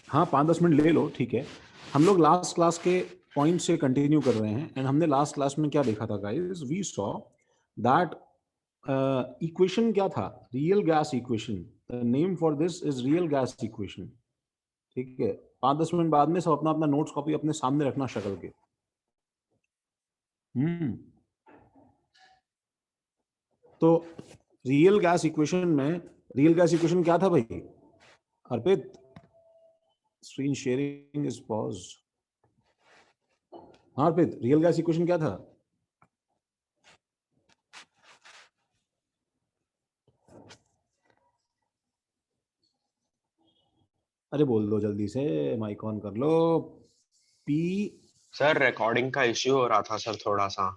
हाँ 5-10 मिनट ले लो, ठीक है। हम लोग लास्ट क्लास के पॉइंट से कंटिन्यू कर रहे हैं, एंड हमने लास्ट क्लास में क्या देखा था guys, we saw that equation क्या था, real gas equation. The name for this is real gas equation, ठीक है। 5-10 मिनट बाद में सब अपना अपना नोट्स कॉपी अपने सामने रखना शक्ल के। तो रियल गैस इक्वेशन में, रियल गैस इक्वेशन क्या था भाई Arpit? Screen sharing is pause. हाँ अर्पित, रियल गैस इक्वेशन क्या था? अरे बोल दो जल्दी से, माइक ऑन कर लो। पी। सर रिकॉर्डिंग का इश्यू हो रहा था सर थोड़ा सा।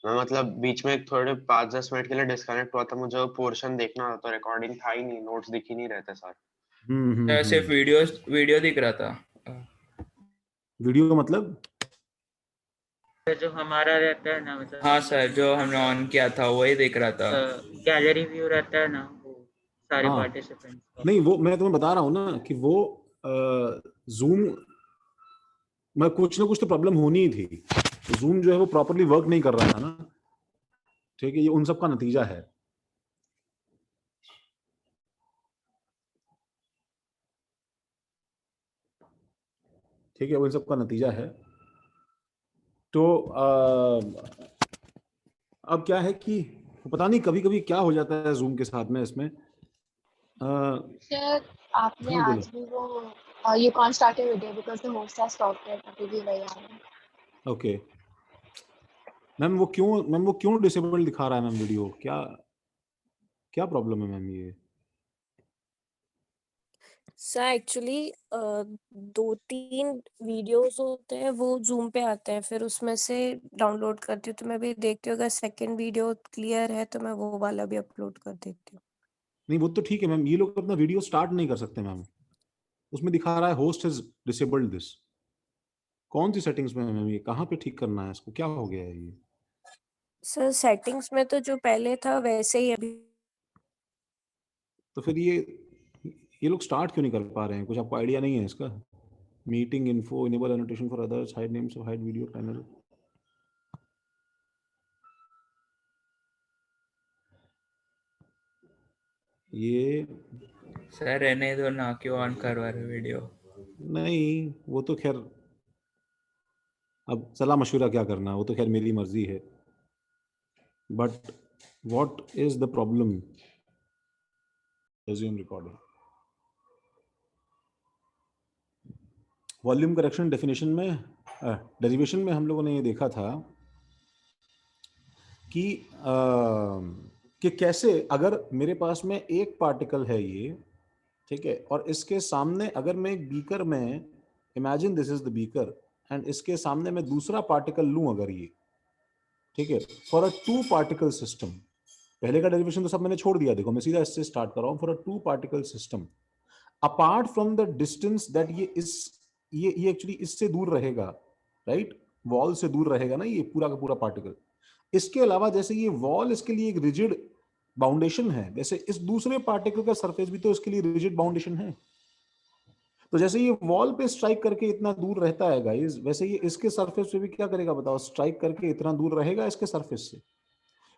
मैं मतलब बीच में थोड़े 5-10 मिनट के लिए डिस्कनेक्ट हुआ था, मुझे वो पोर्शन देखना था तो रिकॉर्डिंग था ही नहीं, नोट्स दिख ही नहीं रहे थे सर। सिर्फ वीडियो दिख रहा था। वीडियो का मतलब जो हमारा रहता है ना, मतलब हाँ सर, जो हमने ऑन किया था वही देख रहा था। गैलरी व्यू रहता है ना, वो सारे हाँ पार्टिसिपेंट्स का। नहीं, वो मैं तुम्हें बता रहा हूँ ना कि वो जूम में कुछ ना कुछ तो प्रॉब्लम होनी ही थी। जूम जो है वो प्रॉपरली वर्क नहीं कर रहा था ना, ठीक है। ये उन सब का नतीजा है। ठीक है, वो इन सब का नतीजा है। तो अब क्या है कि पता नहीं कभी कभी क्या हो जाता है जूम के साथ में इसमें। सर आपने हाँ, बोलो। आज भी वो you can't start a video because the host has stopped it, अभी भी वही आ रहा है। ओके मैम, वो क्यों डिसेबल दिखा रहा है मैम वीडियो? क्या क्या प्रॉब्लम है मैम ये? सर एक्चुअली 2-3 वीडियोस होते हैं वो जूम पे आते हैं, फिर उसमें से डाउनलोड करती हूँ। तो मैं भी देखती हूँ अगर सेकंड वीडियो क्लियर है तो मैं वो वाला भी अपलोड कर देती हूँ। नहीं वो तो ठीक है मैम, ये लोग अपना वीडियो स्टार्ट नहीं कर सकते मैम। उसमें दिखा रहा है होस्ट हैज डिसेबल्ड दिस। कौन सी सेटिंग्स में है मैम? ये कहाँ पे ठीक करना है इसको? क्या हो गया है ये? सर सेटिंग्स में तो जो पहले था वैसे ही अभी। तो फिर ये लोग स्टार्ट क्यों नहीं कर पा रहे हैं? कुछ आपको आइडिया नहीं है इसका? Meeting info, enable annotation for others, hide names of hide video panel. ये सर रहने दो ना, क्यों ऑन करवा रहे वीडियो? नहीं, वो तो खैर अब सलाह मशवरा क्या करना, वो तो खैर मेरी मर्जी है। But what is the problem? Resume recording, volume correction definition में, डेरिवेशन में हम लोगों ने ये देखा था कि कैसे अगर मेरे पास में एक पार्टिकल है ये, ठीक है, और इसके सामने अगर मैं एक बीकर में, imagine this is the beaker, and इसके सामने मैं दूसरा पार्टिकल लूं अगर ये, ठीक है, फॉर अ 2 पार्टिकल सिस्टम। पहले का डेरिवेशन तो सब मैंने छोड़ दिया, देखो मैं सीधा इससे स्टार्ट कर रहा हूं। For a 2 particle system, apart from the distance that ये एक्चुअली इससे दूर रहेगा, राइट? वॉल से दूर रहेगा ना ये पूरा का पूरा पार्टिकल। इसके अलावा जैसे ये वॉल इसके लिए एक रिजिड बाउंडेशन है, वैसे इस दूसरे पार्टिकल का सरफेस भी तो इसके लिए रिजिड बाउंडेशन है। तो जैसे ये वॉल पे स्ट्राइक करके इतना दूर रहता है गाइस, वैसे ये इसके सरफेस पे भी क्या करेगा बताओ? स्ट्राइक करके इतना दूर रहेगा इसके सरफेस से।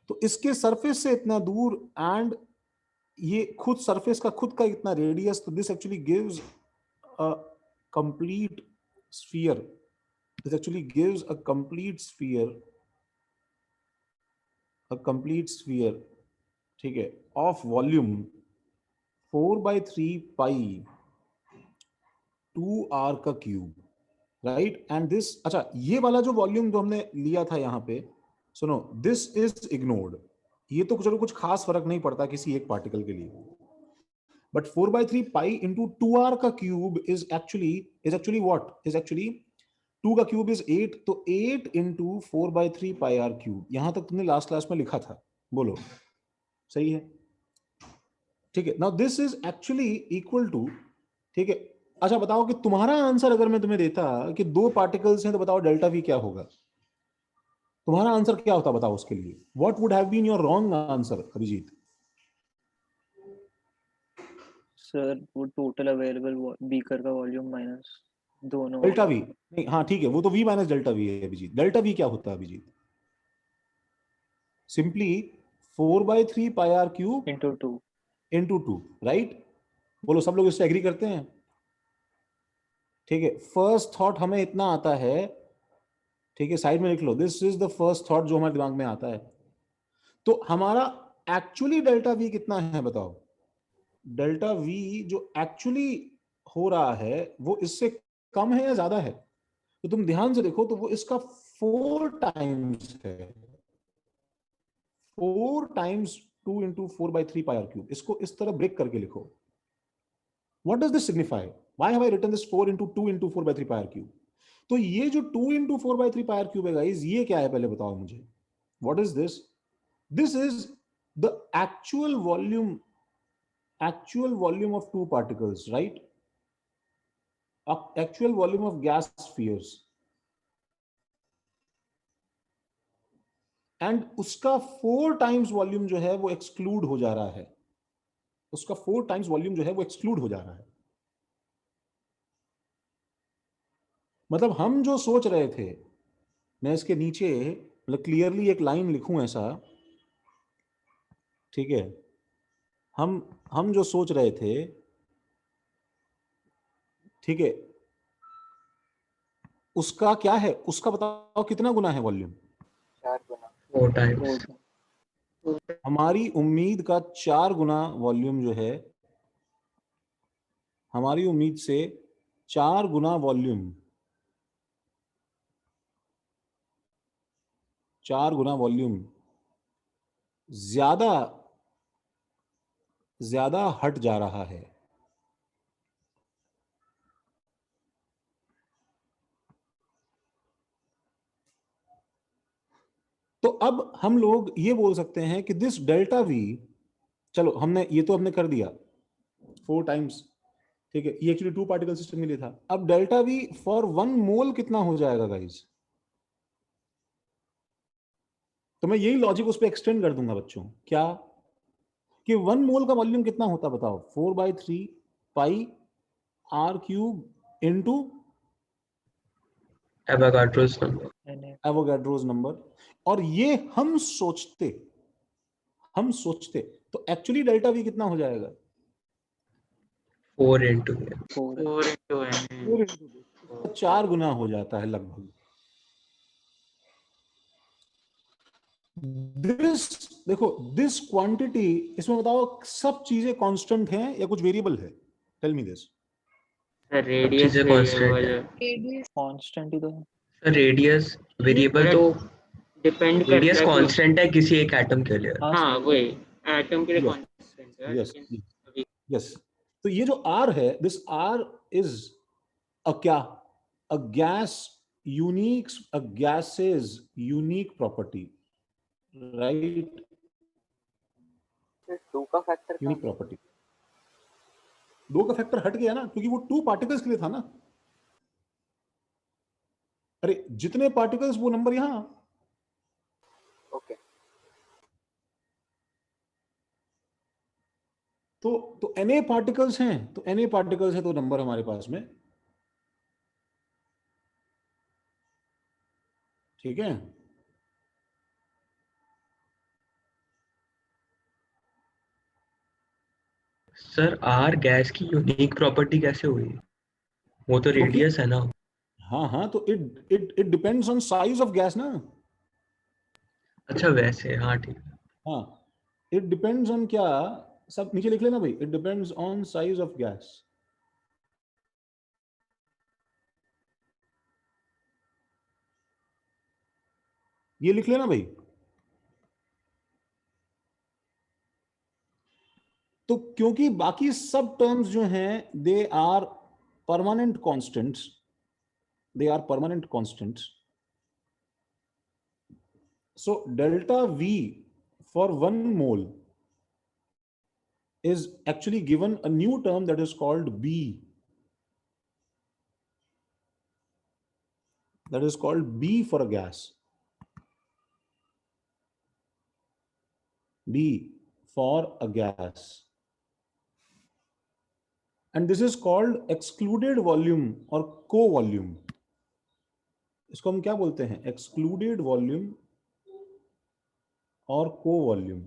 तो इसके सरफेस से इतना दूर, एंड ये खुद सरफेस का खुद का इतना रेडियस, तो this actually gives a complete sphere. This actually gives a complete sphere, ठीक है, ऑफ वॉल्यूम 4/3 पाई 2r का क्यूब, राइट? एंड दिस, अच्छा ये वाला जो वॉल्यूम जो हमने लिया था यहाँ पे, सुनो, दिस इज इग्नोर्ड। ये तो चलो कुछ खास फर्क नहीं पड़ता किसी एक पार्टिकल के लिए, बट 4/3 पाई इंटू 2r का cube is actually what is actually 2 का क्यूब इज 8, तो 8 इंटू 4/3 पाई r क्यूब। यहां तक तुमने लास्ट क्लास में लिखा था, बोलो सही है? ठीक है, now this is actually equal to, ठीक है। अच्छा बताओ कि तुम्हारा आंसर अगर मैं तुम्हें देता कि 2 पार्टिकल्स हैं, तो बताओ डेल्टा वी क्या होगा? तुम्हारा आंसर क्या होता बताओ उसके लिए? What would have been your wrong answer Abhijit? Sir वो टोटल अवेलेबल बीकर का वॉल्यूम माइनस दोनों डेल्टा वी नहीं, हाँ ठीक है, वो तो v माइनस डेल्टा वी है अभिजीत। डेल्टा वी क्या होता है Abhijit? Simply 4/3 pi r cube into 2 right? बोलो सब लोग इससे एग्री करते हैं? ठीक है, फर्स्ट थॉट हमें इतना आता है, ठीक है, साइड में लिख लो, this is the first thought जो हमारे दिमाग में आता है। तो हमारा एक्चुअली डेल्टा वी कितना है बताओ? डेल्टा वी जो एक्चुअली हो रहा है वो इससे कम है या ज्यादा है? तो तुम ध्यान से देखो तो वो इसका 4 टाइम्स है, 4 times 2 into 4/3 pi r cube. इसको इस तरह ब्रेक करके लिखो। What does this signify? Why have I written this 4 into 2 into 4/3 pi r cube? तो ये जो 2 into 4/3 pi r cube है guys, ये क्या है पहले बताओ मुझे? What is this? This is the actual volume of two particles, right? Actual volume of gas spheres. And उसका 4 times volume जो है वो exclude हो जा रहा है। उसका 4 times volume जो है वो exclude हो जा रहा है। मतलब हम जो सोच रहे थे, मैं इसके नीचे मतलब क्लियरली एक लाइन लिखूं ऐसा, ठीक है, हम जो सोच रहे थे, ठीक है, उसका क्या है, उसका बताओ कितना गुना है वॉल्यूम? 4 गुना 4 टाइम्स। हमारी उम्मीद का 4 गुना वॉल्यूम जो है, हमारी उम्मीद से 4 गुना वॉल्यूम, 4 गुना वॉल्यूम ज्यादा हट जा रहा है। तो अब हम लोग ये बोल सकते हैं कि दिस डेल्टा वी, चलो हमने ये तो हमने कर दिया 4 टाइम्स, ठीक है, ये एक्चुअली 2 पार्टिकल सिस्टम के लिए था। अब डेल्टा वी फॉर 1 मोल कितना हो जाएगा गाइस? तो मैं यही लॉजिक उस पर एक्सटेंड कर दूंगा बच्चों, क्या कि 1 मोल का वॉल्यूम कितना होता बताओ? 4/3 pi r cube into Avogadro's number. Avogadro's number. और ये हम सोचते तो एक्चुअली डेल्टा वी कितना हो जाएगा? 4 into 4 into n 4 गुना हो जाता है लगभग। देखो दिस क्वांटिटी, इसमें बताओ सब चीजें कांस्टेंट हैं या कुछ वेरिएबल है? Tell me this. Sir radius चीजें constant वेरिएबल है। Radius कांस्टेंट ही तो है। सर रेडियस वेरिएबल तो डिपेंड करता रेडियस है कि कांस्टेंट है किसी एक एटम के लिए। हाँ हाँ सही वही एटम के लिए Yes. कांस्टेंट है, यस लेकिन अभी यस। तो ये जो आर है, दिस आर इज अ क्या? A gas unique, a gases unique property, right? 2 का फैक्टर यूनिक प्रॉपर्टी। 2 का फैक्टर हट गया ना, क्योंकि वो 2 पार्टिकल्स के लिए था ना। अरे जितने पार्टिकल्स वो नंबर यहां। ओके। तो Na पार्टिकल्स हैं, तो Na पार्टिकल्स है तो नंबर हमारे पास में, ठीक है। सर आर गैस की यूनिक प्रॉपर्टी कैसे हुई? वो तो क्योंकि रेडियस है ना। हाँ तो it depends on size of gas ना। अच्छा वैसे, हाँ ठीक है। हाँ, इट डिपेंड्स ऑन क्या, सब नीचे लिख लेना भाई, it depends on size of gas. ये लिख लेना भाई। तो क्योंकि बाकी सब टर्म्स जो हैं they are permanent constants, they are permanent constants, so delta V for 1 mole is actually given a new term that is called B. That is called B for a gas. B for a gas. And this is called excluded volume और को volume. इसको हम क्या बोलते हैं? Excluded volume और को volume.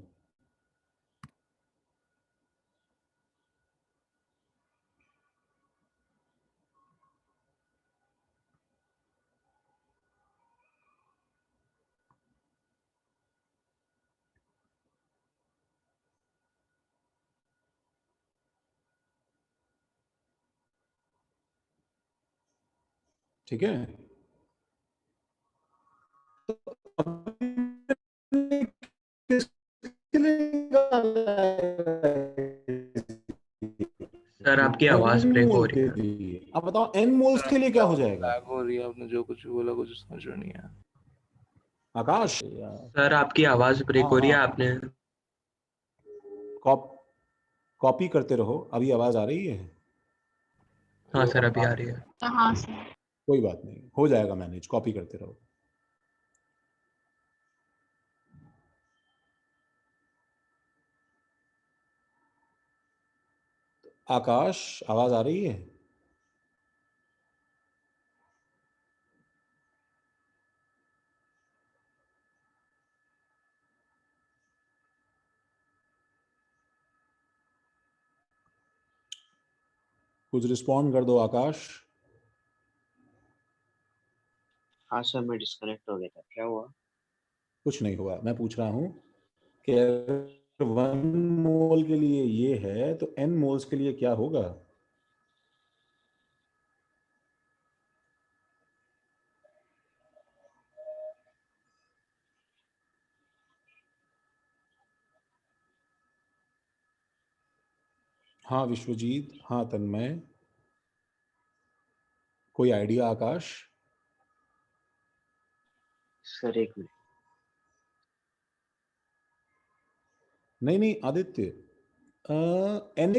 ठीक है, सर आपकी आवाज ब्रेक हो मोल रही के है। लिए। अब बताओ एन मोल्स के लिए क्या हो जाएगा? लैग हो रही है, आपने जो कुछ भी बोला कुछ समझ में नहीं आया। आकाश, सर आपकी आवाज ब्रेक हो रही है, हाँ, आपने कॉपी करते रहो। अभी आवाज आ रही है? हाँ सर अभी आ रही है। हाँ सर। कोई बात नहीं, हो जाएगा मैनेज, कॉपी करते रहो। आकाश, आवाज आ रही है? कुछ रिस्पॉन्ड कर दो आकाश। हाँ सर, मैं डिस्कनेक्ट हो गया था, क्या हुआ? कुछ नहीं हुआ, मैं पूछ रहा हूं कि अगर 1 मोल के लिए ये है तो n मोल्स के लिए क्या होगा? हाँ विश्वजीत, हाँ तन्मय, कोई आइडिया आकाश? सर एक मिनट। नहीं नहीं आदित्य, एन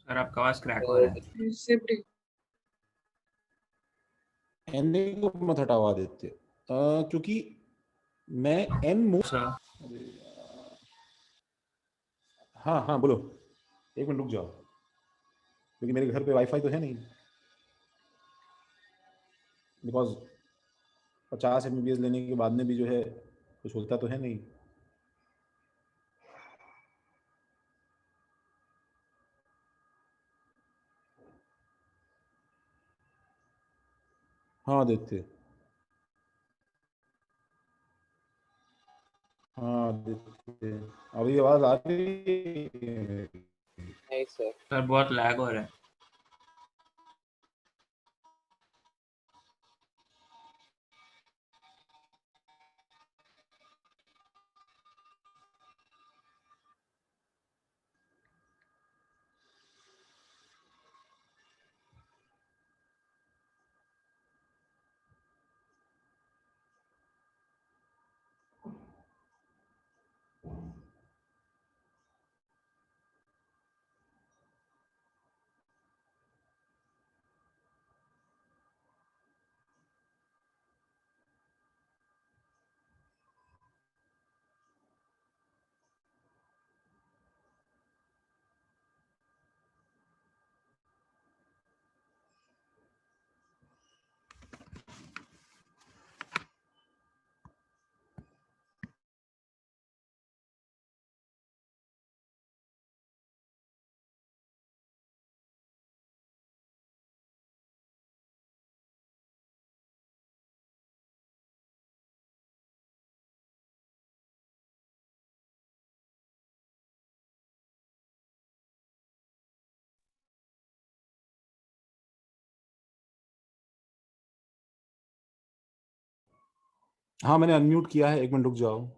सर आपका आवाज क्रैक हो रहा है। एन को मत हटाओ आदित्य, क्योंकि मैं एन मोल। सर हाँ हाँ बोलो, 1 मिनट रुक जाओ, क्योंकि मेरे घर पे वाईफाई तो है नहीं, बिकॉज 50 MBPS लेने के बाद में भी जो है कुछ होता तो है नहीं। हाँ आदित्य, हाँ आदित्य, अभी आवाज आ रही है? नहीं सर। सर बहुत लैग हो रहा है। हाँ मैंने अनम्यूट किया है, 1 मिनट रुक जाओ।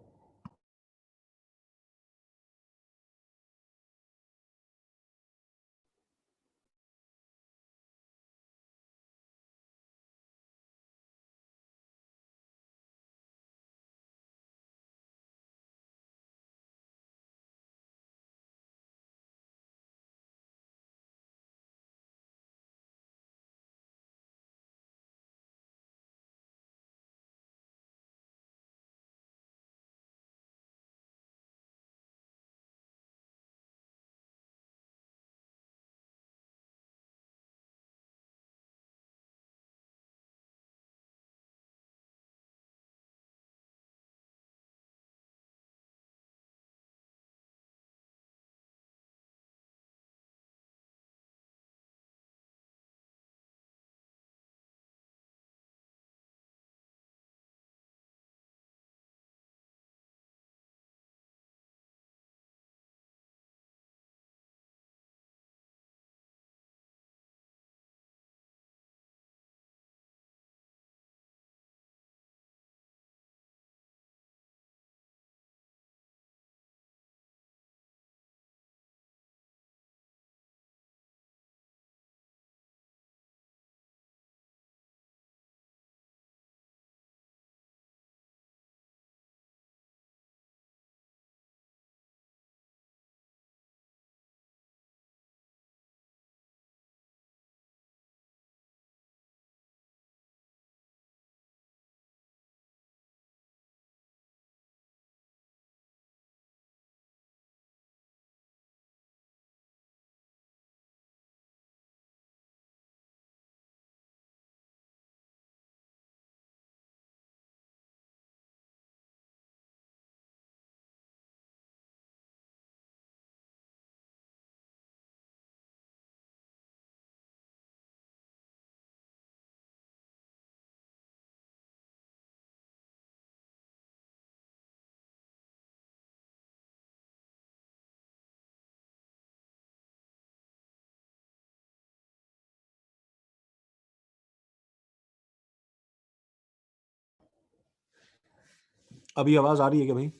अभी आवाज आ रही है क्या भाई?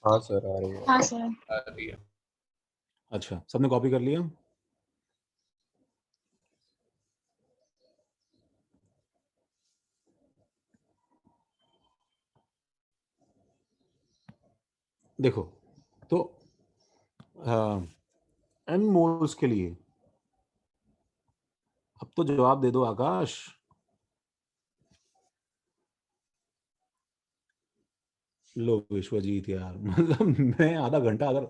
हाँ सर आ रही है। हाँ सर। आ रही है। अच्छा, सबने कॉपी कर लिया? देखो, तो n मोल्स के लिए अब तो जवाब दे दो आकाश। लो विश्वजीत यार, मतलब मैं आधा घंटा, अगर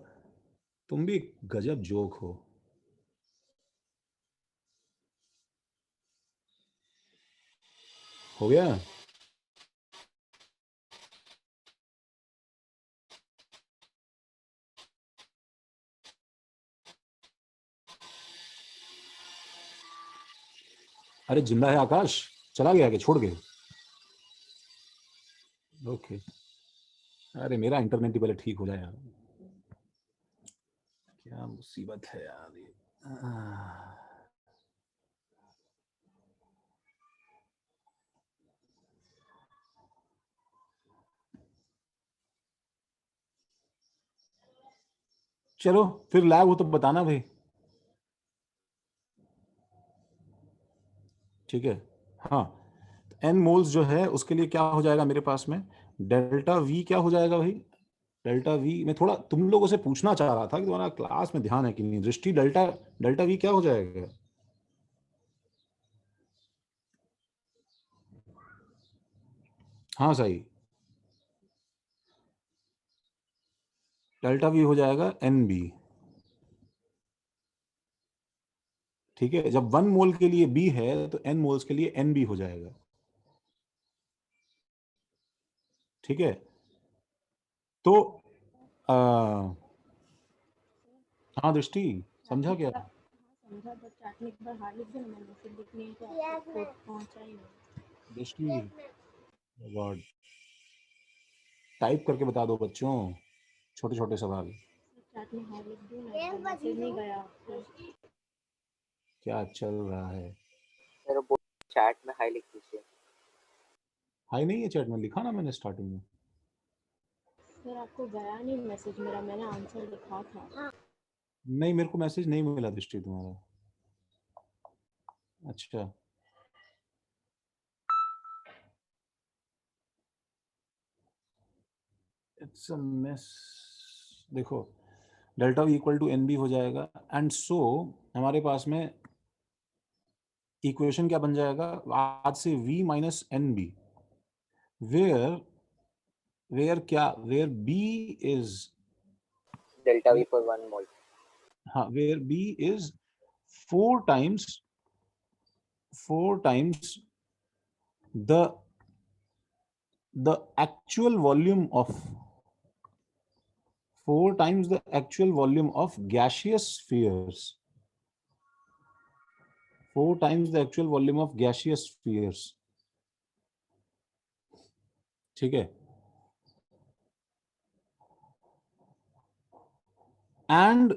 तुम भी गजब जोक हो। हो गया? अरे जिंदा है आकाश? चला गया कि छोड़ गए? ओके। अरे मेरा इंटरनेट ही पहले ठीक हो जाए यार, क्या मुसीबत है यार ये। चलो फिर लैग हो तो बताना भाई, ठीक है? हाँ, एन मोल्स जो है उसके लिए क्या हो जाएगा मेरे पास में, डेल्टा वी क्या हो जाएगा भाई? डेल्टा वी मैं थोड़ा तुम लोगों से पूछना चाह रहा था कि तुम्हारा क्लास में ध्यान है कि नहीं। दृष्टि, डेल्टा डेल्टा वी क्या हो जाएगा? हाँ सही, डेल्टा वी हो जाएगा एन बी। ठीक है, जब 1 मोल के लिए बी है तो एन मोल्स के लिए एन बी हो जाएगा। ठीक है, तो आ, हाँ दृष्टि, समझा क्या? समझा, बस चैट में एक बार हार लिख दो ना, मैं मैसेज लिखने तो आपको पहुंचा ही नहीं। दृष्टि, गॉड, टाइप करके बता दो बच्चों, छोटे छोटे सवाल। चैट में हार लिख दो ना, मैसेज नहीं गया आपको। क्या चल रहा है? मेरे को चैट में हाई लिख दीजिए। हाई नहीं है चैट में, लिखा ना मैंने स्टार्टिंग में। सर आपको गया नहीं मैसेज मेरा, मैंने आंसर लिखा था। नहीं, मेरे को मैसेज नहीं मिला दृष्टि तुम्हारा। अच्छा, इट्स अ मिस। देखो, delta V equal to n b हो जाएगा, एंड सो हमारे पास में इक्वेशन क्या बन जाएगा आज से, v minus n b, where क्या, where b is, delta v for 1 mole. हाँ, where b is 4 times the actual volume of 4 times the actual volume of gaseous spheres, 4 times the actual volume of gaseous spheres। ठीक है, and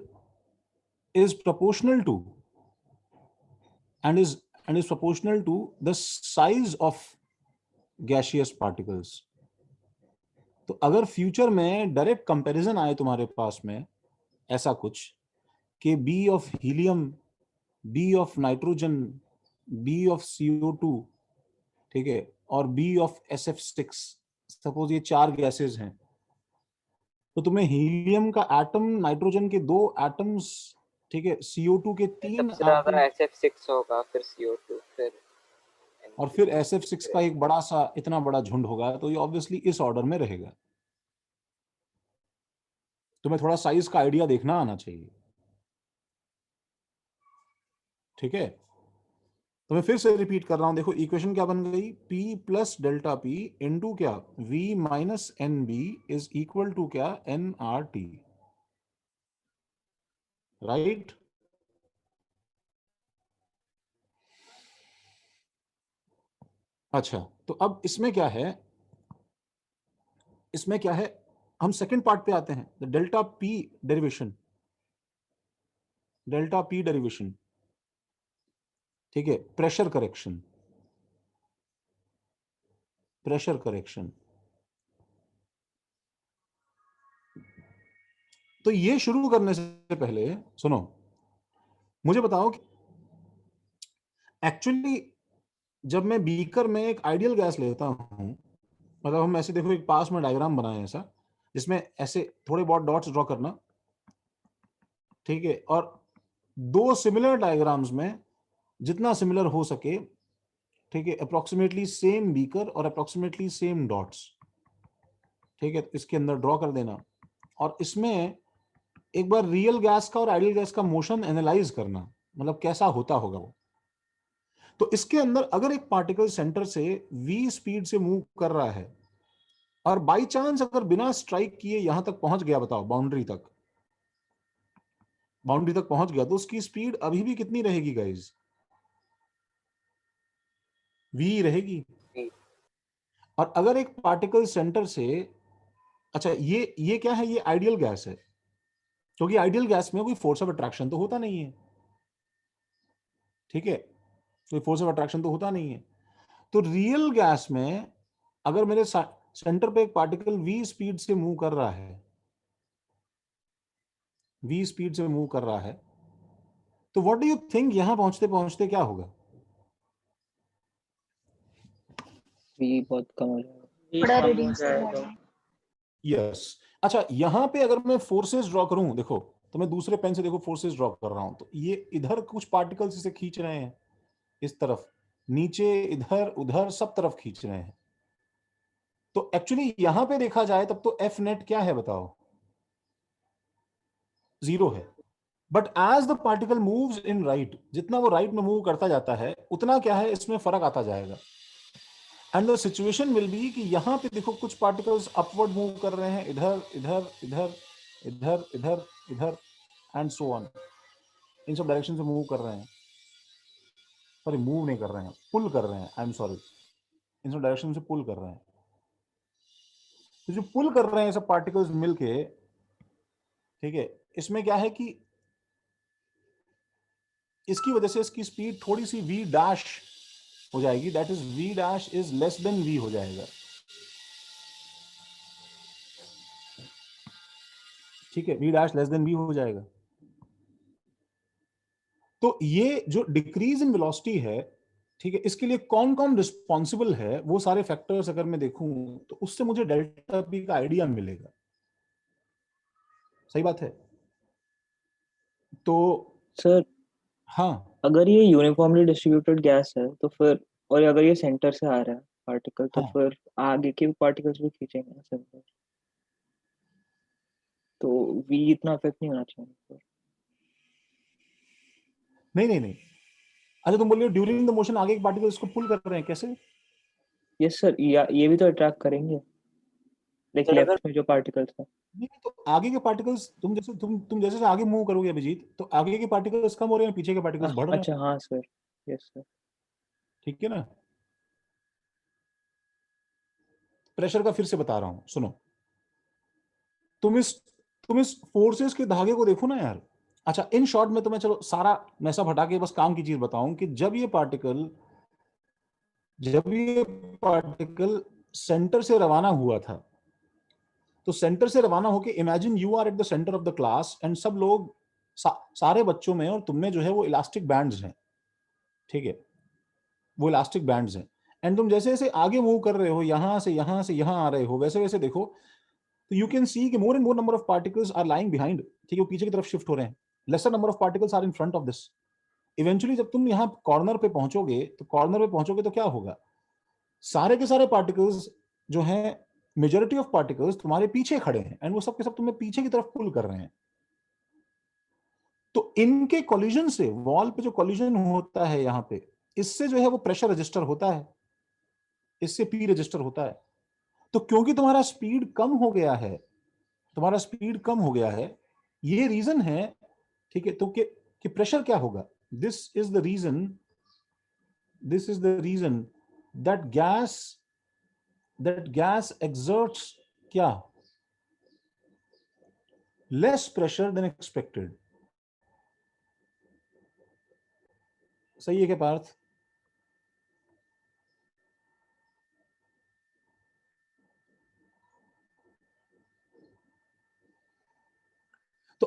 is proportional to and is proportional to the size of gaseous particles। तो अगर future में direct comparison आए तुम्हारे पास में ऐसा कुछ कि b of helium, b of nitrogen, b of CO2, ठीक है, और बी ऑफ SF6, सपोज ये 4 गैसेस हैं, तो तुम्हें हीलियम का एटम, नाइट्रोजन के 2 एटम्स, ठीक है, CO2 के 3 सबसे ज्यादा एटम, SF6 होगा, फिर CO2, फिर और फिर SF6 का एक बड़ा सा, इतना बड़ा झुंड होगा, तो ये ऑब्वियसली इस ऑर्डर में रहेगा। तुम्हें थोड़ा साइज का आइडिया देखना आना चाहिए। ठीक है, तो मैं फिर से रिपीट कर रहा हूं, देखो इक्वेशन क्या बन गई, P plus delta P into क्या, V minus n b is equal to क्या, NRT, राइट? अच्छा, तो अब इसमें क्या है, इसमें क्या है, हम सेकंड पार्ट पे आते हैं, delta P derivation, delta P derivation, ठीक है, प्रेशर करेक्शन। Pressure correction. तो ये शुरू करने से पहले सुनो, मुझे बताओ कि एक्चुअली जब मैं बीकर में एक आइडियल गैस लेता हूं, मतलब हम ऐसे देखो एक पास में डायग्राम बनाए ऐसा, जिसमें ऐसे थोड़े बहुत डॉट्स ड्रॉ करना, ठीक है, और दो सिमिलर डायग्राम्स में जितना सिमिलर हो सके, ठीक है, अप्रोक्सीमेटली सेम बीकर और अप्रोक्सीमेटली सेम डॉट्स, ठीक है, इसके अंदर ड्रॉ कर देना, और इसमें एक बार रियल गैस का और आइडियल गैस का मोशन एनालाइज करना, मतलब कैसा होता होगा वो। तो इसके अंदर अगर एक पार्टिकल सेंटर से v स्पीड से मूव कर रहा है और बाई चांस अगर बिना स्ट्राइक किए यहां तक पहुंच गया, बताओ बाउंड्री तक पहुंच गया, तो उसकी स्पीड अभी भी कितनी रहेगी गाइस? v रहेगी। और अगर एक पार्टिकल सेंटर से, अच्छा ये क्या है, ये आइडियल गैस है, क्योंकि आइडियल गैस में कोई फोर्स ऑफ अट्रैक्शन तो होता नहीं है, ठीक है, कोई फोर्स ऑफ अट्रैक्शन तो होता नहीं है। तो रियल गैस में अगर मेरे सेंटर पे एक पार्टिकल v स्पीड से मूव कर रहा है, v स्पीड से मूव कर रहा है, तो व्हाट डू यू थिंक यहां पहुंचते पहुंचते क्या होगा? भी बहुत कम हो जाएगा। ये थोड़ा कम हो reduce हो जाएगा। जाएगा। यस। अच्छा यहां पे अगर मैं फोर्सेस ड्रॉ करूं, देखो तो मैं दूसरे पेन से देखो फोर्सेस ड्रॉ कर रहा हूं, तो ये इधर कुछ पार्टिकल्स इसे खींच रहे हैं, इस तरफ, नीचे, इधर उधर सब तरफ खींच रहे हैं। तो एक्चुअली यहां पे देखा जाए तब तो एफ नेट क्या है बताओ? 0 है। But as the particle moves in right, जितना वो राइट में मूव करता जाता है उतना क्या है, इसमें फर्क आता जाएगा। And the situation will be कि यहां पे देखो कुछ पार्टिकल्स अपवर्ड मूव कर रहे हैं, इधर इधर इधर इधर इधर इधर and so on, in sub direction से मूव कर रहे हैं, सॉरी मूव नहीं कर रहे हैं, पुल कर रहे हैं, I am sorry, in sub direction से पुल कर रहे हैं। तो जो पुल कर रहे हैं सब पार्टिकल्स मिलके, ठीक है, इसमें क्या है कि इसकी वजह से इसकी स्पीड थोड़ी सी v डैश हो जाएगी, that is v dash is less than v हो जाएगा, ठीक है, v dash less than v हो जाएगा। तो ये जो डिक्रीज इन वेलोसिटी है, ठीक है, इसके लिए कौन कौन रिस्पॉन्सिबल है, वो सारे फैक्टर्स अगर मैं देखूं तो उससे मुझे डेल्टा पी का आइडिया मिलेगा। सही बात है। तो सर हाँ, अगर ये यूनिफॉर्मली डिस्ट्रीब्यूटेड गैस है तो फिर, और अगर ये सेंटर से आ रहा है पार्टिकल, तो हाँ, फिर आगे के पार्टिकल्स भी खींचेंगे ना सेंटर, तो वी इतना अफेक्ट नहीं होना चाहिए फिर। नहीं नहीं नहीं, अच्छा तुम बोल रहे हो ड्यूरिंग द मोशन आगे के पार्टिकल इसको पुल कर रहे हैं, कैसे? यस सर, ये भी तो अट्रैक्ट करेंगे, लाइक सर अगर लेफ्ट में जो पार्टिकल्स है। नहीं, तो आगे के पार्टिकल्स तुम जैसे से आगे मूव करोगे अभिजीत, तो आगे के पार्टिकल्स कम हो रहे हैं, पीछे के पार्टिकल्स बढ़ रहे हैं, अच्छा हाँ सर, यस सर। ठीक है ना? प्रेशर का फिर से बता रहा हूं, सुनो, तुम इस फोर्सेस के धागे को देखो ना यार। अच्छा इन शॉर्ट में तुम्हें चलो सारा मैसा हटा के बस काम की चीज बताऊं कि जब ये पार्टिकल सेंटर से रवाना हुआ था, तो सेंटर से रवाना होके imagine you are at the centre of the class and सब लोग, सारे बच्चों में और तुम में जो है वो इलास्टिक बैंड्स हैं, ठीक है, वो इलास्टिक बैंड्स हैं, एंड तुम जैसे जैसे आगे मूव कर रहे हो, यहां से यहां आ रहे हो, वैसे वैसे देखो तो यू कैन सी कि more and more number of particles are lying behind, ठीक है, वो पीछे की तरफ शिफ्ट हो रहे हैं, lesser number of particles are in front of this. Eventually जब तुम यहाँ कॉर्नर पे पहुंचोगे तो क्या होगा, सारे के सारे पार्टिकल्स जो हैं, मेजोरिटी ऑफ पार्टिकल्स तुम्हारे पीछे खड़े हैं एंड वो सब के सब तुम्हें पीछे की तरफ पुल कर रहे हैं। तो इनके कोलिजन से, वॉल पे जो कोलिजन होता है यहाँ पे, इससे जो है वो प्रेशर रजिस्टर होता है, इससे पी रजिस्टर होता है। तो क्योंकि तुम्हारा स्पीड कम हो गया है, ये रीजन है, ठीक है, तो कि प्रेशर क्या होगा, this is the reason that gas exerts क्या, लेस प्रेशर देन एक्सपेक्टेड। सही है क्या पार्थ?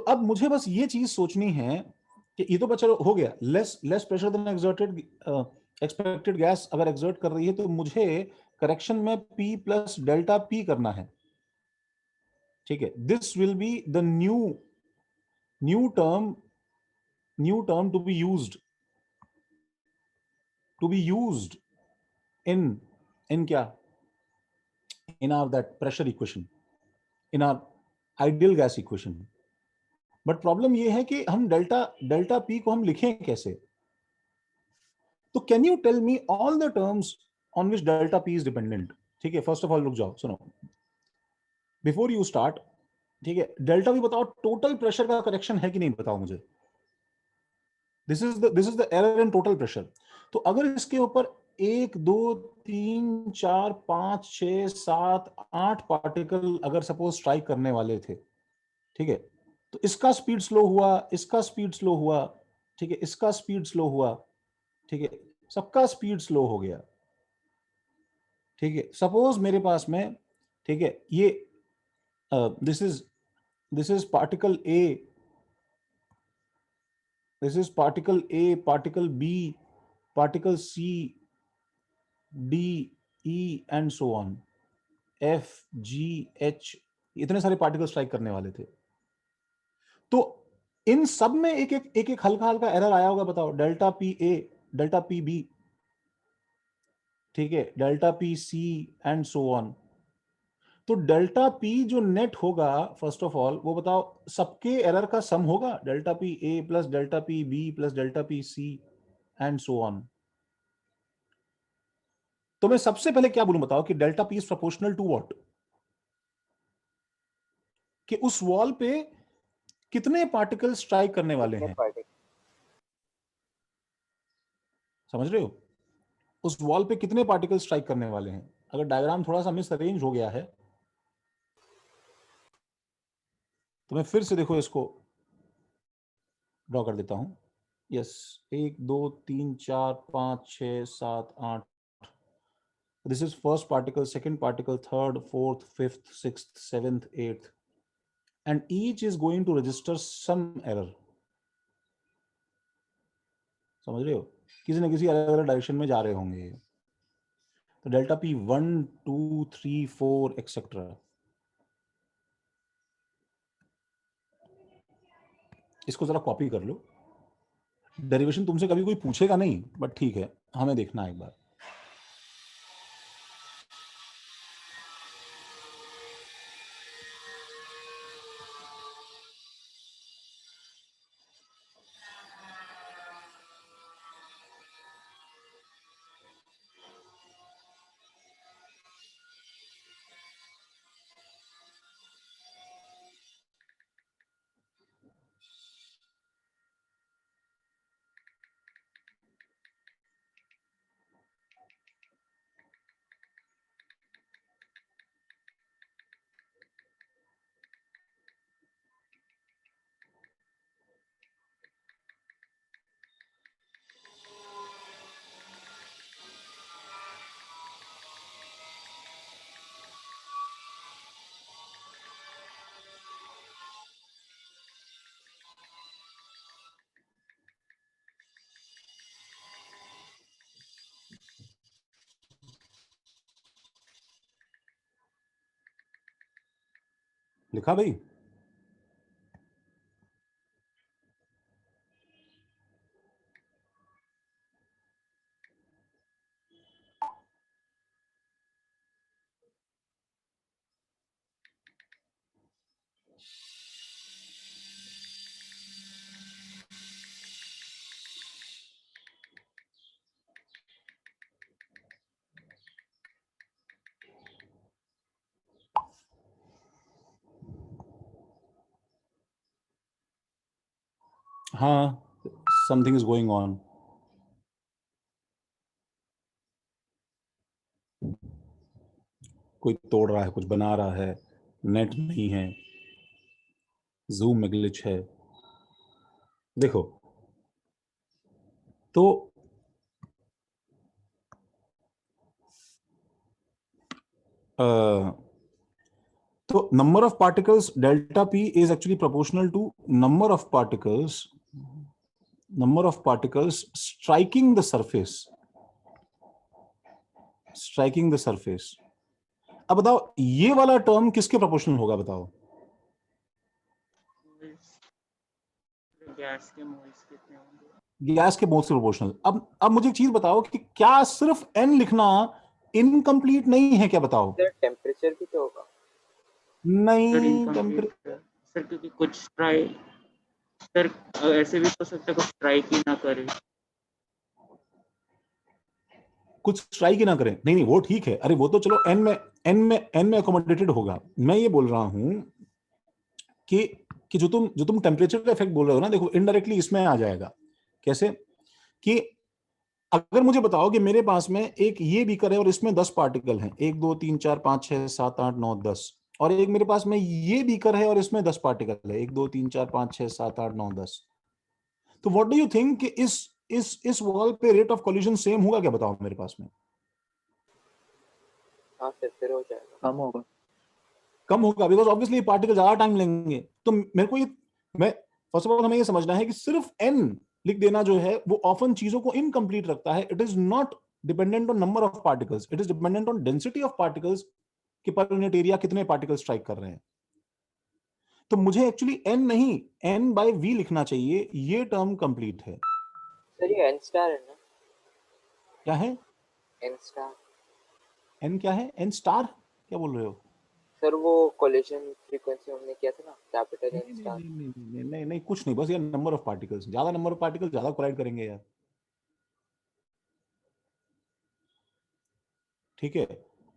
अब मुझे बस ये चीज सोचनी है कि ये तो बच्चा हो गया, less pressure than exerted expected gas अगर एक्सर्ट कर रही है तो मुझे करेक्शन में P प्लस डेल्टा P करना है, ठीक है। This will be the new term to be used in क्या, in our that pressure equation, in our ideal gas equation. But problem ये है कि हम डेल्टा पी को हम लिखें कैसे? तो can you tell me all the terms on which delta P is dependent? ठीक है, फर्स्ट ऑफ ऑल रुक जाओ, सुनो, बिफोर यू स्टार्ट, ठीक है, डेल्टा पी बताओ टोटल प्रेशर का करेक्शन है कि नहीं, बताओ मुझे। This is the error in total pressure. तो अगर इसके ऊपर 1 2 3 4 5 6 7 8 पार्टिकल अगर सपोज स्ट्राइक करने वाले थे, ठीक है, तो इसका स्पीड स्लो हुआ, इसका स्पीड स्लो हुआ, ठीक है, इसका स्पीड स्लो हुआ, ठीक है, सबका स्पीड स्लो हो गया, ठीक है। सपोज मेरे पास में, ठीक है, ये this is particle A, this is particle A, particle B, particle C, D, E and so on, F, G, H, इतने सारे पार्टिकल स्ट्राइक करने वाले थे। तो इन सब में एक हल्का हल्का एरर आया होगा, बताओ, delta P A, delta P B, ठीक है, delta P C and so on. तो डेल्टा पी जो नेट होगा, फर्स्ट ऑफ ऑल वो बताओ, सबके एरर का सम होगा, delta P A plus delta P B plus delta P C and so on. तो मैं सबसे पहले क्या बोलूं, बताओ, कि delta P is proportional to what, कि उस वॉल पे कितने पार्टिकल स्ट्राइक करने वाले हैं, समझ रहे हो? उस वॉल पे कितने पार्टिकल स्ट्राइक करने वाले हैं। अगर डायग्राम थोड़ा सा मिस अरेंज हो गया है तो मैं फिर से देखो इसको ड्रॉ कर देता हूं। Yes, 1 2 3 4 5 6 7 8, this is first particle, second particle, third, fourth, fifth, sixth, seventh, eighth, and each is going to register some error, समझ रहे हो? किसी न किसी अलग अलग डायरेक्शन में जा रहे होंगे। तो डेल्टा पी 1 2 3 4 एक्सेट्रा। इसको जरा कॉपी कर लो। डेरिवेशन तुमसे कभी कोई पूछेगा नहीं, बट ठीक है, हमें देखना है एक बार। लिखा भाई? हाँ, समथिंग इज गोइंग ऑन। कोई तोड़ रहा है, कुछ बना रहा है, नेट नहीं है, जूम में ग्लिच है। देखो, तो So number of particles delta P is actually proportional to number of particles striking the surface. अब बताओ ये वाला टर्म किसके प्रोपोर्शनल होगा, बताओ? गैस के मोल्स कितने होंगे? गैस के मोल्स के प्रोपोर्शनल। अब मुझे एक चीज बताओ कि क्या सिर्फ n लिखना इनकम्प्लीट नहीं है क्या, बताओ? टेम्परेचर भी तो होगा। नहीं, सर क्योंकि कुछ ट्राई सर ऐसे भी हो सकता है कुछ ट्राई की ना करे, कुछ स्ट्राइक ही ना करें। नहीं वो ठीक है, अरे वो तो चलो n में अकोमोडेटेड होगा। मैं ये बोल रहा हूं कि जो तुम टेम्परेचर का इफेक्ट बोल रहे हो ना, देखो इनडायरेक्टली इसमें आ जाएगा। कैसे? कि अगर मुझे बताओ कि मेरे पास में एक ये बीकर है और इसमें 10 पार्टिकल हैं, 1 2 3 4 5 6 7 8 9 10, और एक मेरे पास में ये बीकर है और इसमें 10 पार्टिकल है, 1 2 3 4 5 6 7 8 9 10, तो व्हाट डू यू थिंक कि इस वॉल पे रेट ऑफ कोलिजन सेम होगा क्या, बताओ मेरे पास में? हाँ सर, फिर हो जाएगा, कम होगा बिकॉज ऑब्वियसली पार्टिकल ज्यादा टाइम लेंगे। तो मेरे को फर्स्ट ऑफ ऑल हमें ये समझना है कि सिर्फ n लिख देना जो है वो ऑफन चीजों को इनकम्प्लीट रखता है। It is not dependent on number of particles, it is dependent on density of particles कि पर यूनिट एरिया कितने पार्टिकल स्ट्राइक कर रहे हैं। तो मुझे एक्चुअली n नहीं n/v लिखना चाहिए, ये टर्म कंप्लीट है। सर ये n स्टार है ना? क्या है n स्टार? n क्या है? n स्टार क्या बोल रहे हो सर? वो कोलिजन फ्रीक्वेंसी हमने किया था ना, कैपिटल n स्टार। नहीं कुछ नहीं, बस ये नंबर ऑफ पार्टिकल्स, ज्यादा नंबर ऑफ पार्टिकल्स ज्यादा कोलाइड करेंगे यार। ठीक है,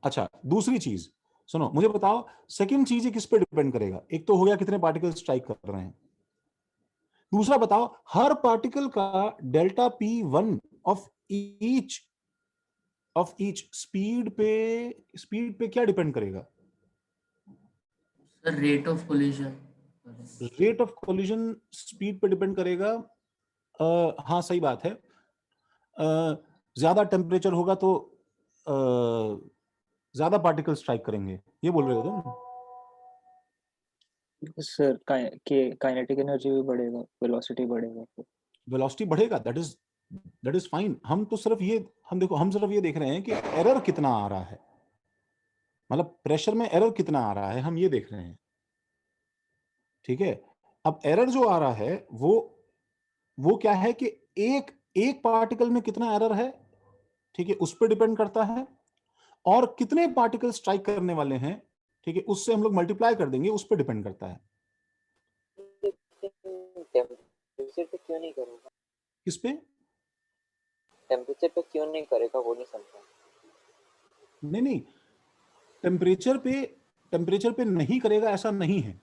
अच्छा दूसरी चीज सुनो, मुझे बताओ सेकंड चीज ये किस पे डिपेंड करेगा? एक तो हो गया कितने पार्टिकल स्ट्राइक कर रहे हैं, दूसरा बताओ हर पार्टिकल का delta P1 of each speed पे क्या डिपेंड करेगा? Sir rate of collision speed पे डिपेंड करेगा। हाँ सही बात है, ज्यादा टेम्परेचर होगा तो ज्यादा पार्टिकल स्ट्राइक करेंगे, ये बोल रहे हो तुम? सर काइनेटिक एनर्जी भी बढ़ेगा, वेलोसिटी बढ़ेगा। वेलोसिटी बढ़ेगा, दैट इज फाइन। हम सिर्फ ये देख रहे हैं कि एरर कितना आ रहा है, मतलब प्रेशर में एरर कितना आ रहा है, हम ये देख रहे हैं। ठीक है, अब एरर जो आ रहा है वो क्या है कि एक पार्टिकल में कितना एरर है, ठीक है, उस पर डिपेंड करता है, और कितने पार्टिकल स्ट्राइक करने वाले हैं, ठीक है, उससे हम लोग मल्टीप्लाई कर देंगे, उस पर डिपेंड करता है। टेम्परेचर पे क्यों नहीं करेगा? किस पे? टेम्परेचर पे क्यों नहीं करेगा, वो नहीं समझा। नहीं टेम्परेचर पे नहीं करेगा ऐसा नहीं है।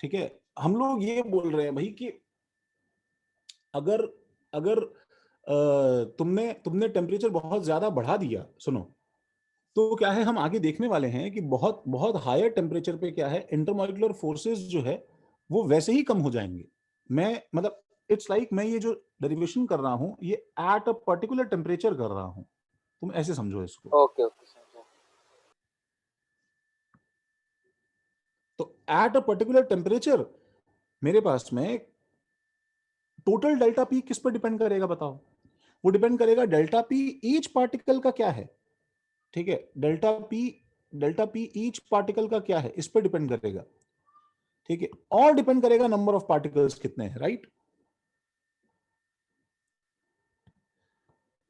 ठीक है, हम लोग ये बोल रहे हैं भाई कि अगर तुमने टेम्परेचर बहुत ज्यादा बढ़ा दिया, सुनो, तो क्या है, हम आगे देखने वाले हैं कि बहुत बहुत हायर टेम्परेचर पे क्या है, इंटरमॉलिक्यूलर फोर्सेस जो है वो वैसे ही कम हो जाएंगे। मैं मतलब इट्स लाइक मैं ये जो डेरिवेशन कर रहा हूं ये एट अ पर्टिकुलर टेम्परेचर कर रहा हूं, तुम ऐसे समझो इसको। ओके समझा। तो एट अ पर्टिकुलर टेम्परेचर मेरे पास में टोटल डेल्टा पी किस पर डिपेंड करेगा, बताओ? वो डिपेंड करेगा डेल्टा पी ईच पार्टिकल का क्या है। ठीक है, डेल्टा पी ईच पार्टिकल का क्या है, इस पर डिपेंड करेगा। ठीक है, और डिपेंड करेगा नंबर ऑफ पार्टिकल्स कितने हैं, राइट?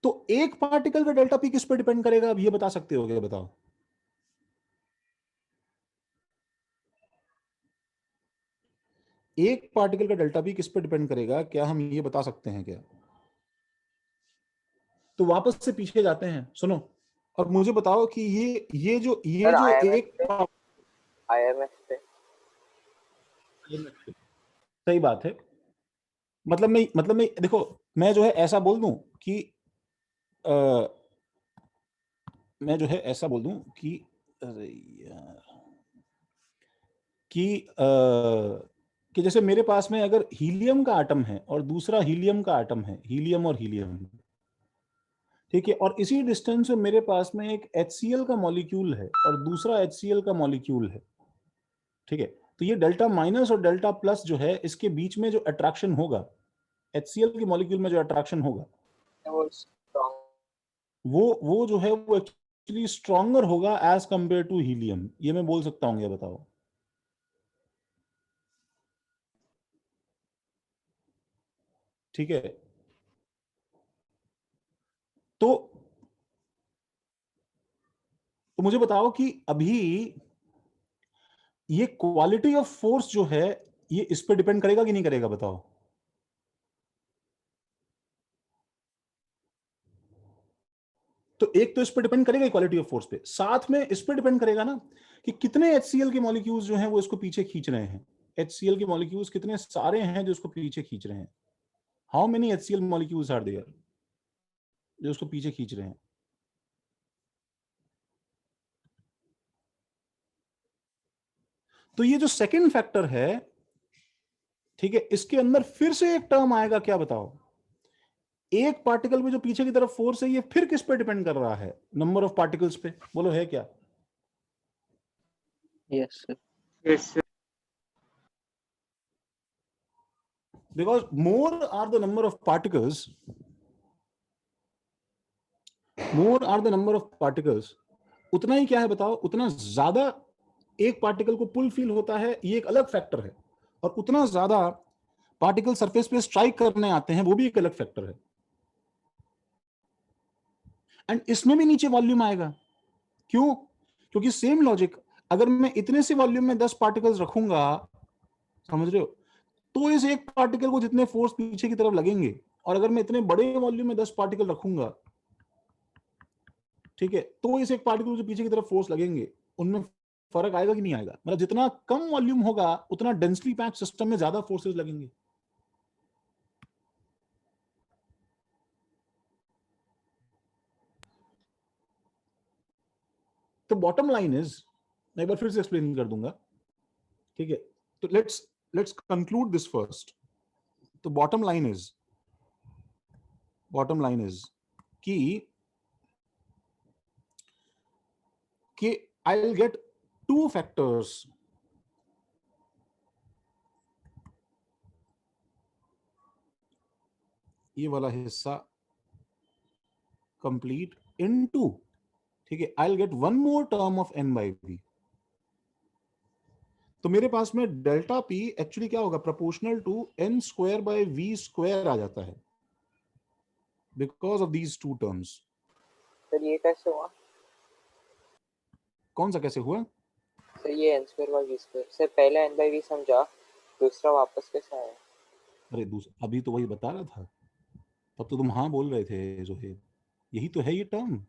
तो एक पार्टिकल का डेल्टा पी किस पर डिपेंड करेगा, अब ये बता सकते हो क्या, बताओ? एक पार्टिकल का डेल्टा पी किस पर डिपेंड करेगा, क्या हम ये बता सकते हैं क्या? तो वापस से पीछे जाते हैं, सुनो, और मुझे बताओ कि ये जो एक IMF पे। सही बात है। मतलब मैं देखो, मैं जो है ऐसा बोल दूं कि मैं जो है ऐसा बोल दूं कि अरे यार कि जैसे मेरे पास में अगर हीलियम का एटम है और दूसरा हीलियम का एटम है, हीलियम और हीलियम, ठीक है, और इसी डिस्टेंस में मेरे पास में एक HCl का मॉलिक्यूल है और दूसरा HCl का मॉलिक्यूल है। ठीक है, तो ये डेल्टा माइनस और डेल्टा प्लस जो है, इसके बीच में जो अट्रैक्शन होगा, HCl के मॉलिक्यूल में जो अट्रैक्शन होगा, वो जो है वो एक्चुअली स्ट्रॉन्गर होगा एज कंपेयर टू हीलियम। ये मैं बोल सकता हूँ, ये बताओ। ठीक है, तो मुझे बताओ कि अभी ये क्वालिटी ऑफ फोर्स जो है, ये इस पे डिपेंड करेगा कि नहीं करेगा, बताओ। तो एक तो इस पे डिपेंड करेगा क्वालिटी ऑफ फोर्स पे, साथ में इस पे डिपेंड करेगा ना कि कितने HCl के मॉलिक्यूल्स जो हैं वो इसको पीछे खींच रहे हैं। HCl के मॉलिक्यूल्स कितने सारे हैं जो इसको पीछे खींच रहे हैं। How many HCl molecules are there जो इसको पीछे खींच रहे हैं। तो ये जो सेकंड फैक्टर है, ठीक है, इसके अंदर फिर से एक टर्म आएगा, क्या बताओ। एक पार्टिकल में जो पीछे की तरफ फोर्स है, ये फिर किस पे डिपेंड कर रहा है, नंबर ऑफ पार्टिकल्स पे, बोलो है क्या। Yes sir. Yes sir. Because more are the number of particles, उतना ही क्या है बताओ, उतना ज्यादा एक पार्टिकल को पुल फील होता है, ये एक अलग फैक्टर है। और उतना ज्यादा पार्टिकल सरफेस पे स्ट्राइक करने आते हैं, वो भी एक अलग फैक्टर है। एंड इसमें भी नीचे वॉल्यूम आएगा। क्यों? क्योंकि सेम लॉजिक, अगर मैं इतने से वॉल्यूम में 10 पार्टिकल्स रखूंगा, समझ रहे हो, तो इस एक पार्टिकल को जितने फोर्स पीछे की तरफ लगेंगे, और अगर मैं इतने बड़े वॉल्यूम में 10 पार्टिकल रखूंगा, ठीक है, तो इस एक पार्टिकल जो पीछे की तरफ फोर्स लगेंगे, उनमें फर्क आएगा कि नहीं आएगा। मतलब जितना कम वॉल्यूम होगा, उतना डेंसली पैक्ड सिस्टम में ज्यादा फोर्सेस लगेंगे। तो बॉटम लाइन इज, मैं एक बार फिर से एक्सप्लेन कर दूंगा, ठीक है। तो लेट्स कंक्लूड दिस फर्स्ट। तो बॉटम लाइन इज कि I will get two factors, ये वाला हिस्सा कंप्लीट इनटू, ठीक है, I will get one more term of n by v। तो मेरे पास में डेल्टा p एक्चुअली क्या होगा, proportional to n square by v square आ जाता है, because of these two terms. Sir ये कैसे हुआ? कौन सा कैसे हुआ? सर ये n square by v square, sir पहले n बाय v समझा, दूसरा वापस कैसे आया? अरे दूसरा अभी तो वही बता रहा था, तब तो तुम हाँ बोल रहे थे जोहेब, यही तो है ये टर्म।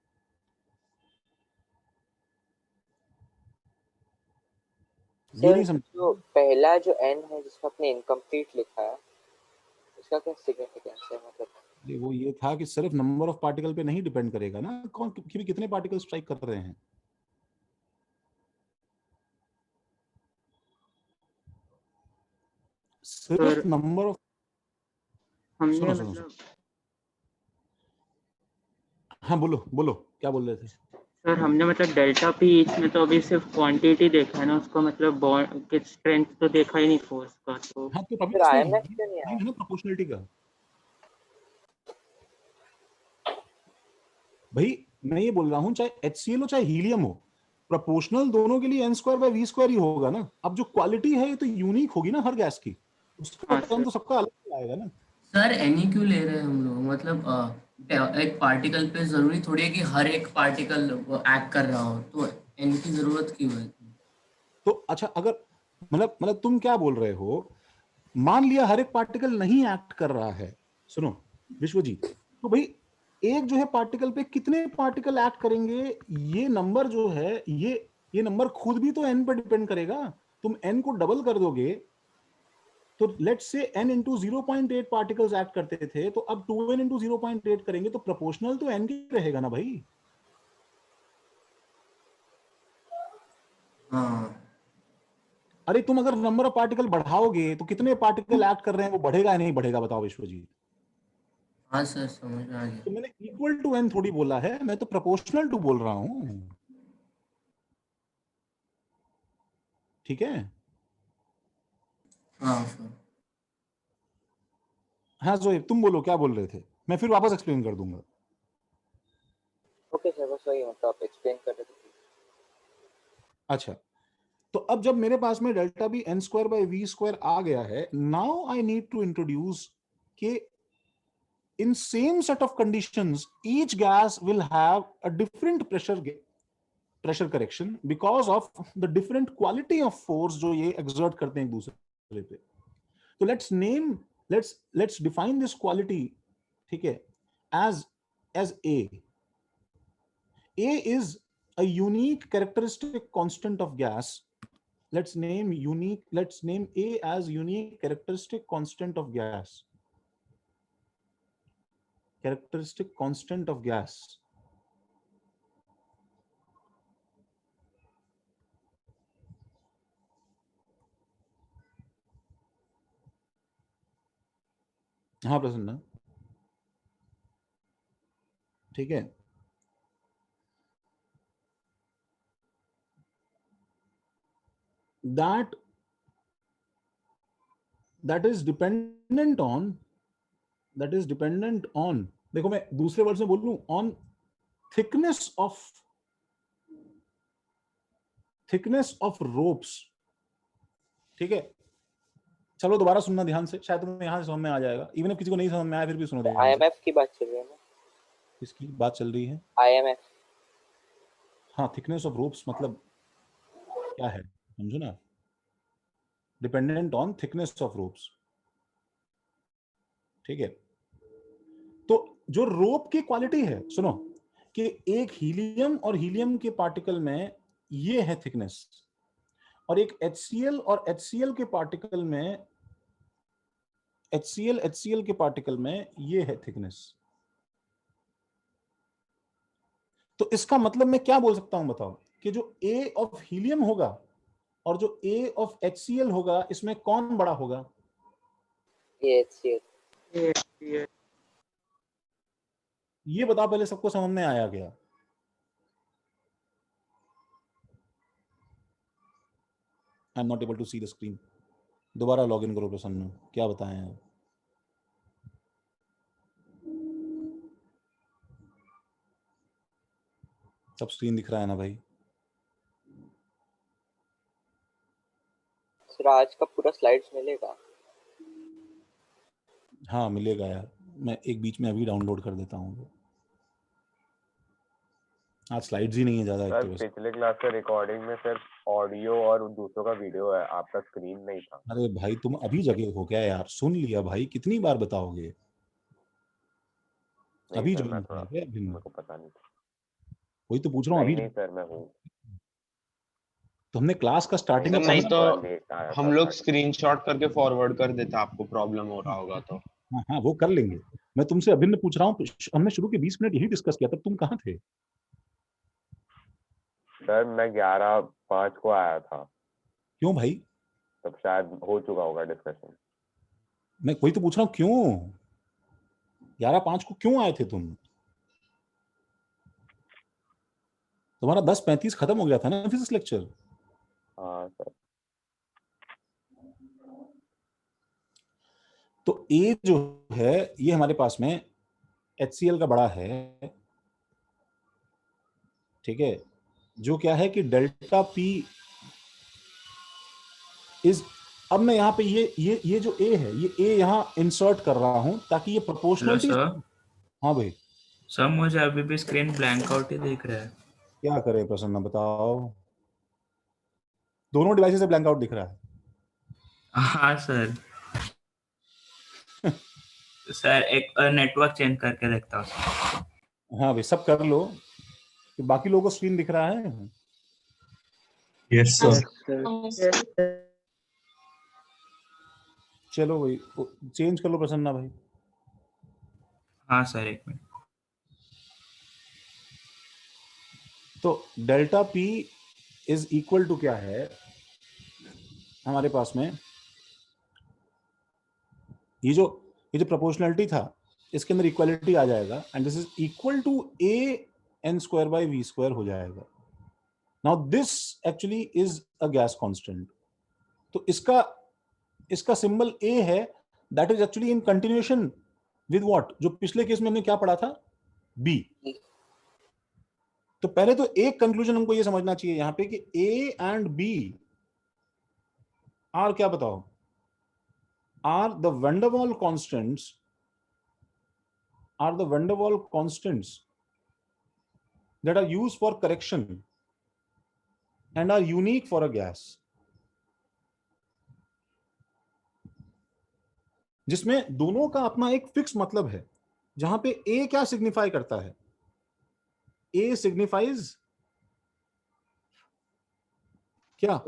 ये नहीं समझ, जो पहला जो n है जिसको आपने इनकम्प्लीट लिखा है, उसका क्या सिग्निफिकेंस है? मतलब वो ये था कि सिर्फ नंबर ऑफ पार्टिकल पे नहीं डिपेंड करेगा ना, कौन कितने पार्टिकल स्ट्राइक कर रहे हैं। सिर्फ नंबर ऑफ, हमने सुनो मतलब हाँ बोलो क्या बोल रहे थे। सर हमने मतलब डेल्टा पी ईच में तो अभी सिर्फ क्वांटिटी देखा है ना, उसको मतलब बॉन्ड की स्ट्रेंथ तो देखा ही नहीं फोर्स का। तो हाँ, तो फिर IMF क्यों नहीं आया? है ना प्रोपोर्शनलिटी का। भाई मैं ये बोल रहा हूँ, चाहे HCl हो चाहे हीलियम हो, प्रोपोर्शनल दोनों के लिए n square by v square ही होगा ना। अब जो क्वालिटी है ये तो यूनिक होगी ना हर गैस की, उसका हाँ टर्म सर। तो सबका अलग आएगा ना। सर एनी क्यों ले रहे हैं हम लोग? मतलब एक पार्टिकल पे जरूरी थोड़ी है कि हर एक पार्टिकल एक्ट कर रहा हो, तो एनी की जरूरत क्यों है? तो अच्छा, अगर मतलब तुम क्या बोल रहे हो, मान लिया हर एक पार्टिकल नहीं एक्ट कर रहा है, सुनो विश्वजीत, तो भाई एक जो है पार्टिकल पे कितने पार्टिकल एक्ट करेंगे, ये नंबर जो है, ये नंबर खुद भी तो n पे डिपेंड करेगा। तुम n को डबल कर दोगे, तो let's say n into 0.8 particles act करते थे, तो अब 2n इंटू 0.8 करेंगे, तो प्रोपोर्शनल तो n की रहेगा ना भाई। हाँ अरे तुम अगर नंबर ऑफ पार्टिकल बढ़ाओगे, तो कितने पार्टिकल एक्ट कर रहे हैं वो बढ़ेगा या नहीं बढ़ेगा, बताओ विश्वजीत। हाँ सर समझ में आ गया। तो मैंने इक्वल टू n थोड़ी बोला है, मैं तो प्रोपोर्शनल टू बोल रहा हूं, ठीक है। हाँ सर। हाँ जोएब तुम बोलो क्या बोल रहे थे, मैं फिर वापस एक्सप्लेन कर दूंगा। ओके सर, बस वही मतलब आप एक्सप्लेन कर रहे थे। अच्छा, तो अब जब मेरे पास में delta b n square by we square आ गया है, now I need to introduce के in same set of conditions each gas will have a different pressure correction because of the different quality of force जो ये exert करते हैं एक दूसरे पे। तो let's define this quality, ठीक है, as A is a unique characteristic constant of gas. Let's name A as unique characteristic constant of gas. Characteristic constant of gas. हाँ प्रसन्न, ठीक है। that is dependent on, देखो मैं दूसरे वर्ड में बोलूं, on thickness of ropes, ठीक है। चलो दोबारा सुनना ध्यान से, शायद तुम्हें यहां से समझ में आ जाएगा, इवन किसी को नहीं समझ में आया फिर भी सुनो ध्यान से। आईएमएफ की बात चल रही है ना? किसकी बात चल रही है? आईएमएफ। हाँ, थिकनेस ऑफ रोप्स मतलब क्या है समझो ना, dependent on thickness of ropes, ठीक है। तो जो रोप की क्वालिटी है, सुनो कि एक हीलियम और हीलियम के पार्टिकल में ये है थिकनेस, और एक HCl और HCl के पार्टिकल में HCl के पार्टिकल में ये है थिकनेस। तो इसका मतलब मैं क्या बोल सकता हूं बताओ, कि जो A ऑफ हीलियम होगा और जो A ऑफ HCl होगा, इसमें कौन बड़ा होगा? HCl। ये बता पहले, सबको समझ में आया क्या? I am not able to see the screen. दोबारा लॉग इन करो प्रसन्न, क्या बताएं आप? सब स्क्रीन दिख रहा है ना भाई? सर आज का पूरा स्लाइड्स मिलेगा? हाँ मिलेगा यार, मैं एक बीच में अभी डाउनलोड कर देता हूँ। आज स्लाइड्स ही नहीं है ज्यादा। सर पिछले क्लास का रिकॉर्डिंग में सिर्फ ऑडियो और दूसरों का वीडियो है, आपका स्क्रीन नहीं था। अरे भाई तुम अभी जगे हो क्या यार? सुन लिया भाई, कितनी बार बताओगे? अभी जो मेरे को पता नहीं, वही तो पूछ रहा हूँ अभी। नहीं सर मैं हूँ। तो हमने क्लास का स्टार्टिंग में नहीं तो हम लोग स्क्रीनशॉट करके फॉरवर्ड कर देते, आपको प्रॉब्लम हो रहा होगा तो। हाँ हाँ वो कर लेंगे। मैं तुमसे अभिन्न पूछ रहा हूँ, हमने शुरू के 20 मिनट यही डिस्कस किया, तब तुम कहाँ थे? सर मैं 11:05 को आया था। क्यों भाई? तब शायद हो चुका होगा डिस्कशन। मैं वही तो पूछ रहा हूँ, क्यों 11:05 को क्यों आए थे तुम? तुम्हारा 10:35 खत्म हो गया था ना फिजिक्स लेक्चर। हाँ सर। तो A जो है ये हमारे पास में HCl का बड़ा है, ठीक है, जो क्या है कि डेल्टा P इज, अब मैं यहाँ पे ये जो A है, ये A यहाँ इंसर्ट कर रहा हूं ताकि ये प्रोपोर्शनलिटी। हाँ भाई सर मुझे अभी भी स्क्रीन ब्लैंक आउट ही दिख रहा है। क्या करे प्रसन्न बताओ? दोनों डिवाइसेस से ब्लैंक आउट दिख रहा है? हाँ सर। सर एक नेटवर्क चेंज करके देखता हूँ। हाँ भाई सब कर लो, कि बाकी लोगों को स्क्रीन दिख रहा है। Yes sir. चलो भाई चेंज कर लो प्रसन्ना भाई। हाँ सर एक मिनट। तो delta P is equal to क्या है हमारे पास में, ये जो प्रोपोर्शनलिटी था, इसके अंदर इक्वालिटी आ जाएगा and this is equal to a n square by we square हो जाएगा. Now this actually is a gas constant. तो इसका सिंबल ए है, that is actually in continuation with what, जो पिछले केस में हमने क्या पढ़ा था, बी. तो पहले तो एक कंक्लूजन हमको ये समझना चाहिए यहां पे कि ए एंड बी आर क्या बताओ, r the van der Waals constants, are the van der Waal constants that are used for correction and are unique for a gas, जिसमें दोनों का अपना एक फिक्स मतलब है. जहां पे ए क्या सिग्निफाई करता है, ए सिग्निफाइज क्या,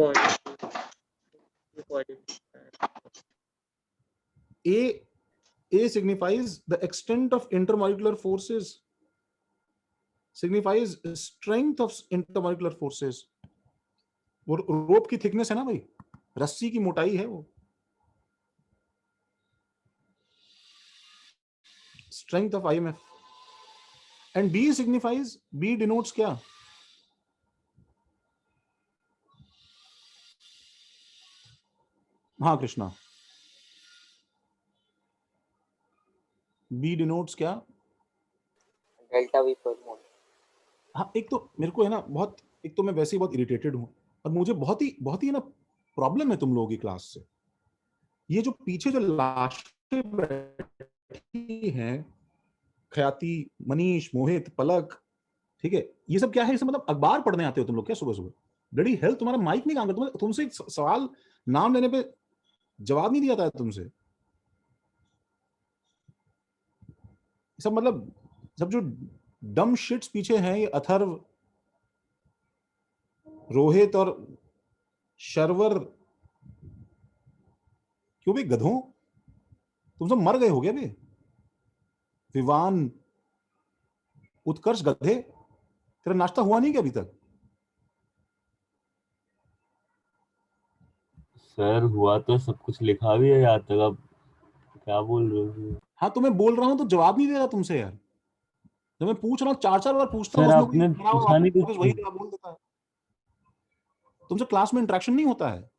A signifies the extent of intermolecular forces, signifies strength of intermolecular forces. वो रोप की थिकनेस है ना भाई, रस्सी की मोटाई है वो. Strength of IMF. And B signifies, B denotes क्या, हाँ कृष्णा, B denotes क्या, डेल्टा वी पर मोल. हाँ. एक तो मेरे को है ना बहुत, एक तो मैं वैसे ही बहुत इरिटेटेड हूं और मुझे बहुत ही ना प्रॉब्लम है तुम लोगों की क्लास से. ये जो पीछे जो लाशें बैठी हैं, ख्याति, मनीष, मोहित, पलक, ठीक है, ये सब क्या है, इसे मतलब अखबार पढ़ने आते हो तुम लोग क्या सुबह सुबह? ब्लडी हेल्थ, तुम्हारा माइक नहीं काम करता. तुमसे एक सवाल नाम लेने पे जवाब नहीं दिया था तुमसे. सब मतलब सब जो डम शिट्स पीछे हैं, ये अथर्व, रोहित और शर्वर, क्यों भी गधों, तुम सब मर गए हो गया बे? विवान, उत्कर्ष, गधे, तेरा नाश्ता हुआ नहीं क्या अभी तक? सर हुआ तो सब कुछ लिखा भी है यहाँ तक, अब क्या बोल रहे हो? हाँ तो मैं बोल रहा हूं तो जवाब नहीं दे रहा तुमसे यार. जब मैं पूछ रहा हूँ, चार चार बार पूछता हूँ, सर उसमें कोई आपने पूछा नहीं वापस वही कुछ. जवाब बोल देता है. तुमसे क्लास में इंटरेक्शन नहीं होता है.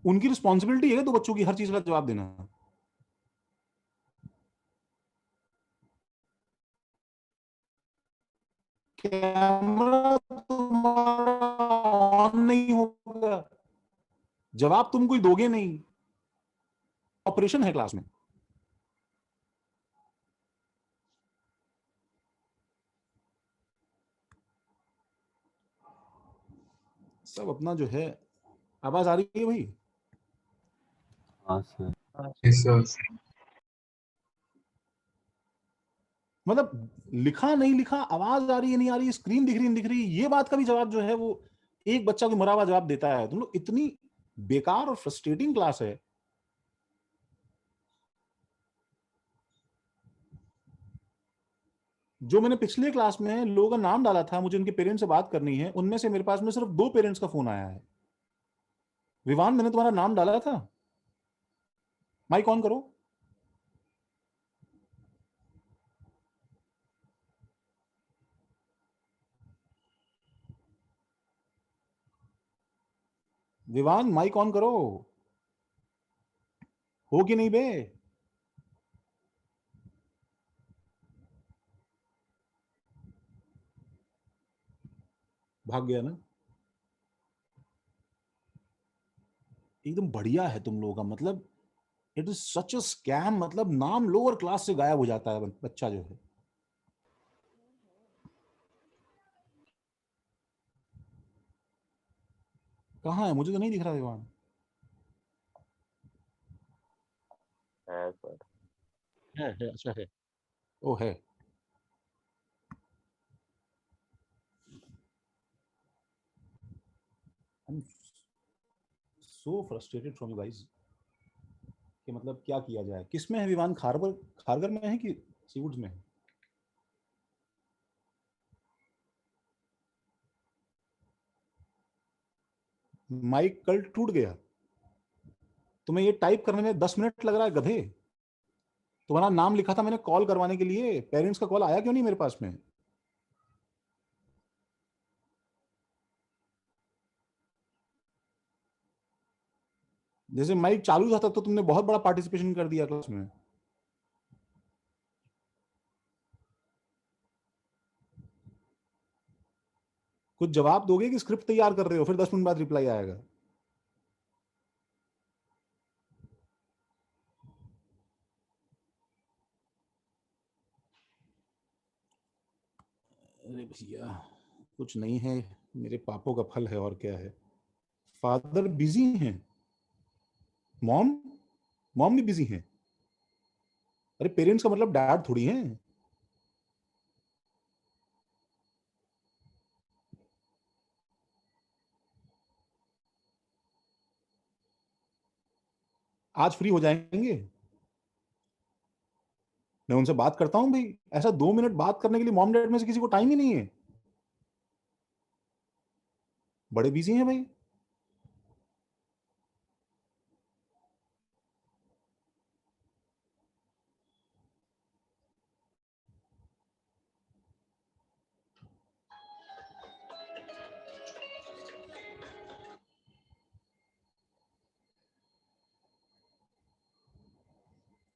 उनकी रिस्पॉन्सिबिलिटी है दो बच्चों की हर चीज का जवाब देना. कैमरा तुम्हारा ऑन नहीं होगा, जवाब तुम कोई दोगे नहीं. ऑपरेशन है क्लास में. सब अपना जो है. आवाज आ रही है भाई? हाँ सर. मतलब लिखा नहीं लिखा, आवाज आ रही है नहीं आ रही, स्क्रीन दिख रही नहीं दिख रही, ये बात का भी जवाब जो है वो एक बच्चा कोई मरा हुआ जवाब देता है. तुम लोग इतनी बेकार और फ्रस्ट्रेटिंग क्लास है. जो मैंने पिछले क्लास में लोगों का नाम डाला था, मुझे उनके पेरेंट्स से बात करनी है, उनमें से मेरे पास में सिर्फ 2 पेरेंट्स का फोन आया है. विवान, मैंने तुम्हारा नाम डाला था, माइक ऑन करो. विवान, माइक ऑन करो. हो कि नहीं बे? भाग गया ना. एकदम बढ़िया है तुम लोगों का, मतलब it is such a scam. मतलब नाम लो और क्लास से गायब हो जाता है बच्चा जो है. कहाँ है, मुझे तो नहीं दिख रहा विवान. है सर. है, अच्छा है. ओ है. I'm so frustrated from you guys कि मतलब क्या किया जाए. किस में है विवान? खारगर में है कि सीवुड्स में है? माइक कल टूट गया. तुम्हें ये टाइप करने में 10 मिनट लग रहा है गधे। तुम्हारा नाम लिखा था मैंने कॉल करवाने के लिए, पेरेंट्स का कॉल आया क्यों नहीं मेरे पास में? जैसे माइक चालू था तो तुमने बहुत बड़ा पार्टिसिपेशन कर दिया क्लास में। कुछ जवाब दोगे कि स्क्रिप्ट तैयार कर रहे हो, फिर 10 मिनट बाद रिप्लाई आएगा? अरे भैया कुछ नहीं है, मेरे पापों का फल है और क्या है। फादर बिजी हैं, मॉम मॉम भी बिजी हैं। अरे पेरेंट्स का मतलब डैड थोड़ी हैं। आज फ्री हो जाएंगे? मैं उनसे बात करता हूं भाई, ऐसा 2 मिनट बात करने के लिए मॉम डैड में से किसी को टाइम ही नहीं है। बड़े बिजी हैं भाई।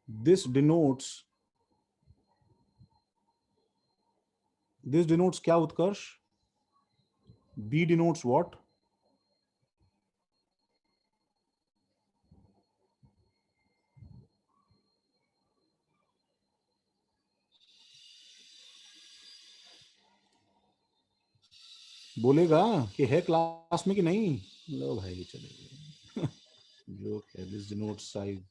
This denotes क्या उत्कर्ष? B denotes what? बोलेगा कि है क्लास में कि नहीं? लो भाई चले गए। जो है this denotes size.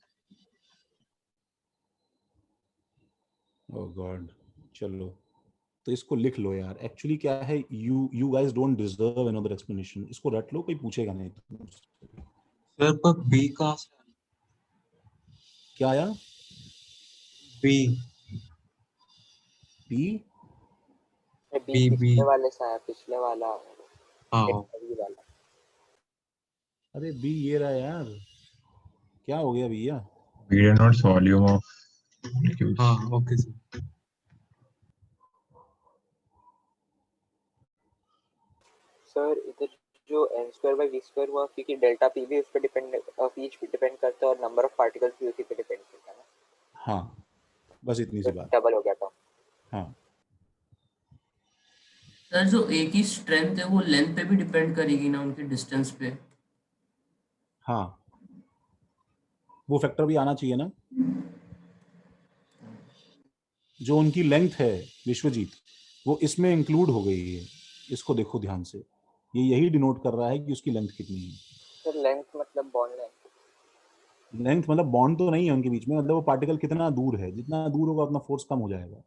Oh God, चलो तो इसको लिख लो यार। एक्चुअली क्या है, you guys don't deserve another explanation. इसको रट लो, कोई पूछेगा नहीं। सर पर बी का क्या आया? बी बी बी पिछले वाले से आया, पिछले वाला हाँ अभी वाला। अरे बी ये रहा यार। क्या हो गया भैया? बी डिनोट्स वॉल्यूम ऑफ हाँ ओके सर। सर इधर जो n square by v square हुआ, क्योंकि डेल्टा p भी उस पर डिपेंड, p पे डिपेंड करता है और नंबर ऑफ पार्टिकल्स भी उसी पे डिपेंड करता है ना। हाँ बस इतनी सी बात। डबल हो गया था। हाँ सर जो ए की स्ट्रेंथ है वो लेंथ पे भी डिपेंड करेगी ना, उनके डिस्टेंस पे। हाँ वो फैक्टर भी आना चाहिए ना। जो उनकी लेंथ है विश्वजीत, वो इसमें इंक्लूड हो गई है। इसको देखो ध्यान से, ये यही डिनोट कर रहा है कि उसकी लेंथ कितनी है। सर लेंथ मतलब बॉन्ड लेंथ। लेंथ मतलब बॉन्ड तो नहीं है उनके बीच में, मतलब वो पार्टिकल कितना दूर है, जितना दूर होगा उतना फोर्स कम हो जाएगा।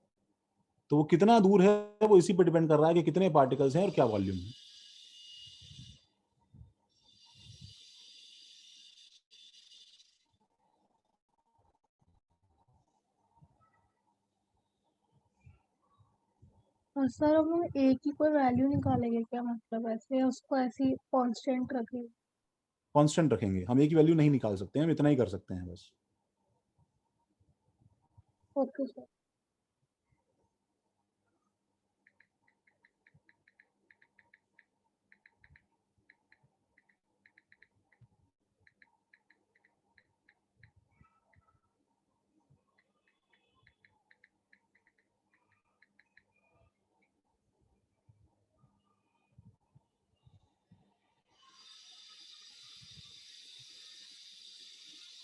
तो वो कितना दूर है वो इसी पे डिपेंड कर रहा है कि कितने पार्टिकल्स हैं और क्या वॉल्यूम है। और सर हम लोग ए की कोई वैल्यू निकालेंगे क्या, मतलब ऐसे उसको ऐसी कांस्टेंट रखेंगे? कांस्टेंट रखेंगे हम, एक की वैल्यू नहीं निकाल सकते हैं, हम इतना ही कर सकते हैं बस। Okay sir.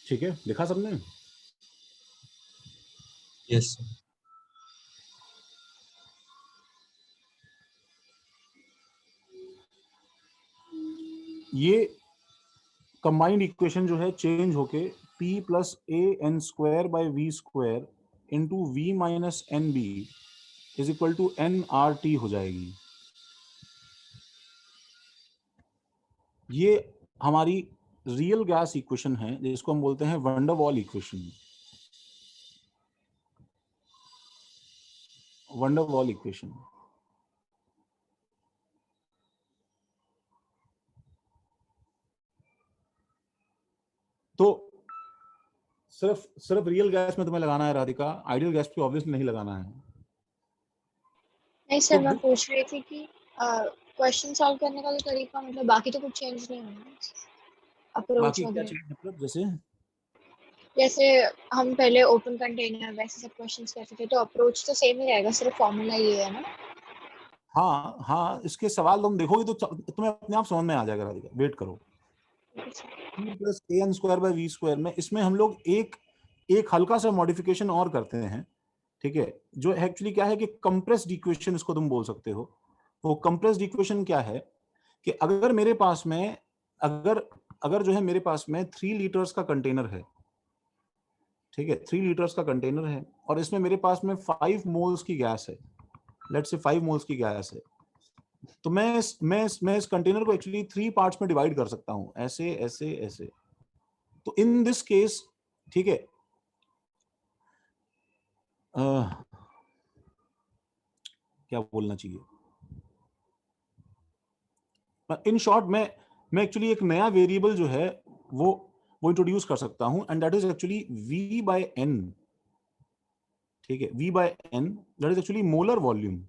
ठीक है, लिखा सबने? Yes sir. ये कंबाइंड इक्वेशन जो है चेंज होके p plus a n square by we square into V minus n b is equal to n R T हो जाएगी। ये हमारी रियल गैस इक्वेशन है जिसको हम बोलते हैं wonder wall equation. Wonder wall equation. तो सिर्फ रियल गैस में तुम्हें लगाना है राधिका, आइडियल गैस पे ऑब्वियसली नहीं लगाना है। नहीं सर, तो मैं पूछ रही थी कि क्वेश्चन सॉल्व करने का तो तरीका मतलब बाकी तो कुछ चेंज नहीं होना, अप्रोच बाकी क्या वगैरह। चीज मतलब जैसे हम पहले ओपन कंटेनर वैसे सब क्वेश्चंस करते थे, तो अप्रोच तो सेम ही रहेगा, सिर्फ फॉर्मूला ये है ना? हाँ हाँ, इसके सवाल तुम देखोगे तो तुम्हें अपने आप समझ में आ जाएगा राधिका, वेट करो। प्लस an² में इसमें हम लोग एक हल्का सा मॉडिफिकेशन और करते हैं, ठीक है, जो एक्चुअली क्या है कि कंप्रेस्ड इक्वेशन इसको तुम बोल सकते हो। वो कंप्रेस्ड इक्वेशन क्या है कि अगर मेरे पास में अगर जो है मेरे पास में 3 लीटर्स का कंटेनर है, ठीक है, 3 लीटर्स का कंटेनर है और इसमें मेरे पास में 5 मोल्स की गैस है, लेट्स से 5 मोल्स की गैस है, तो मैं इस कंटेनर को एक्चुअली 3 पार्ट्स में डिवाइड कर सकता हूं, ऐसे ऐसे ऐसे। तो इन दिस केस, ठीक है, क्या बोलना चाहिए, इन शॉर्ट मैं एक्चुअली एक नया वेरिएबल जो है वो इंट्रोड्यूस कर सकता हूं, and that is actually v by n, ठीक है, v by n, that is actually molar volume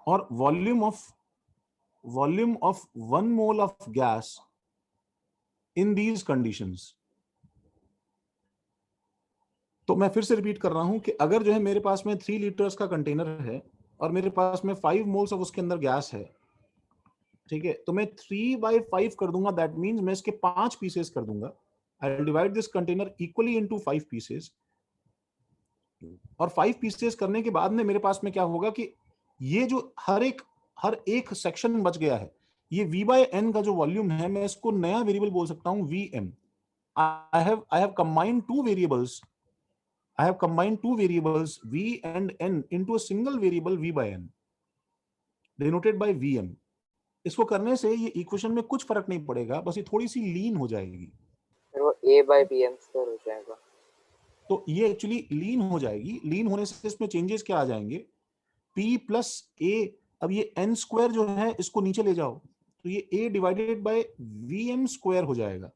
और volume of 1 mole of gas in these conditions. तो मैं फिर से रिपीट कर रहा हूं कि अगर जो है मेरे पास में 3 लीटर्स का कंटेनर है और मेरे पास में 5 मोल्स ऑफ उसके अंदर गैस है, ठीक है, तो मैं 3/5 कर दूंगा, दैट मींस मैं इसके 5 पीसेस कर दूंगा। I will divide this container equally into 5 pieces, और 5 पीसेस करने के बाद में मेरे पास में क्या होगा कि ये जो हर एक सेक्शन बच गया है, ये v by n का जो वॉल्यूम है, मैं इसको नया वेरिएबल बोल सकता हूं vm। I have combined two variables v and n into a single variable v by n denoted by vm। इसको करने से ये इक्वेशन में कुछ फर्क नहीं पड़ेगा, बस ये थोड़ी सी लीन हो जाएगी, फिर वो a by bm² हो जाएगा। तो ये एक्चुअली लीन हो जाएगी। लीन होने से इसमें चेंजेस क्या आ जाएंगे, p प्लस a, अब ये n² जो है इसको नीचे ले जाओ तो ये a डिवाइडेड बाय vm² हो जाएगा,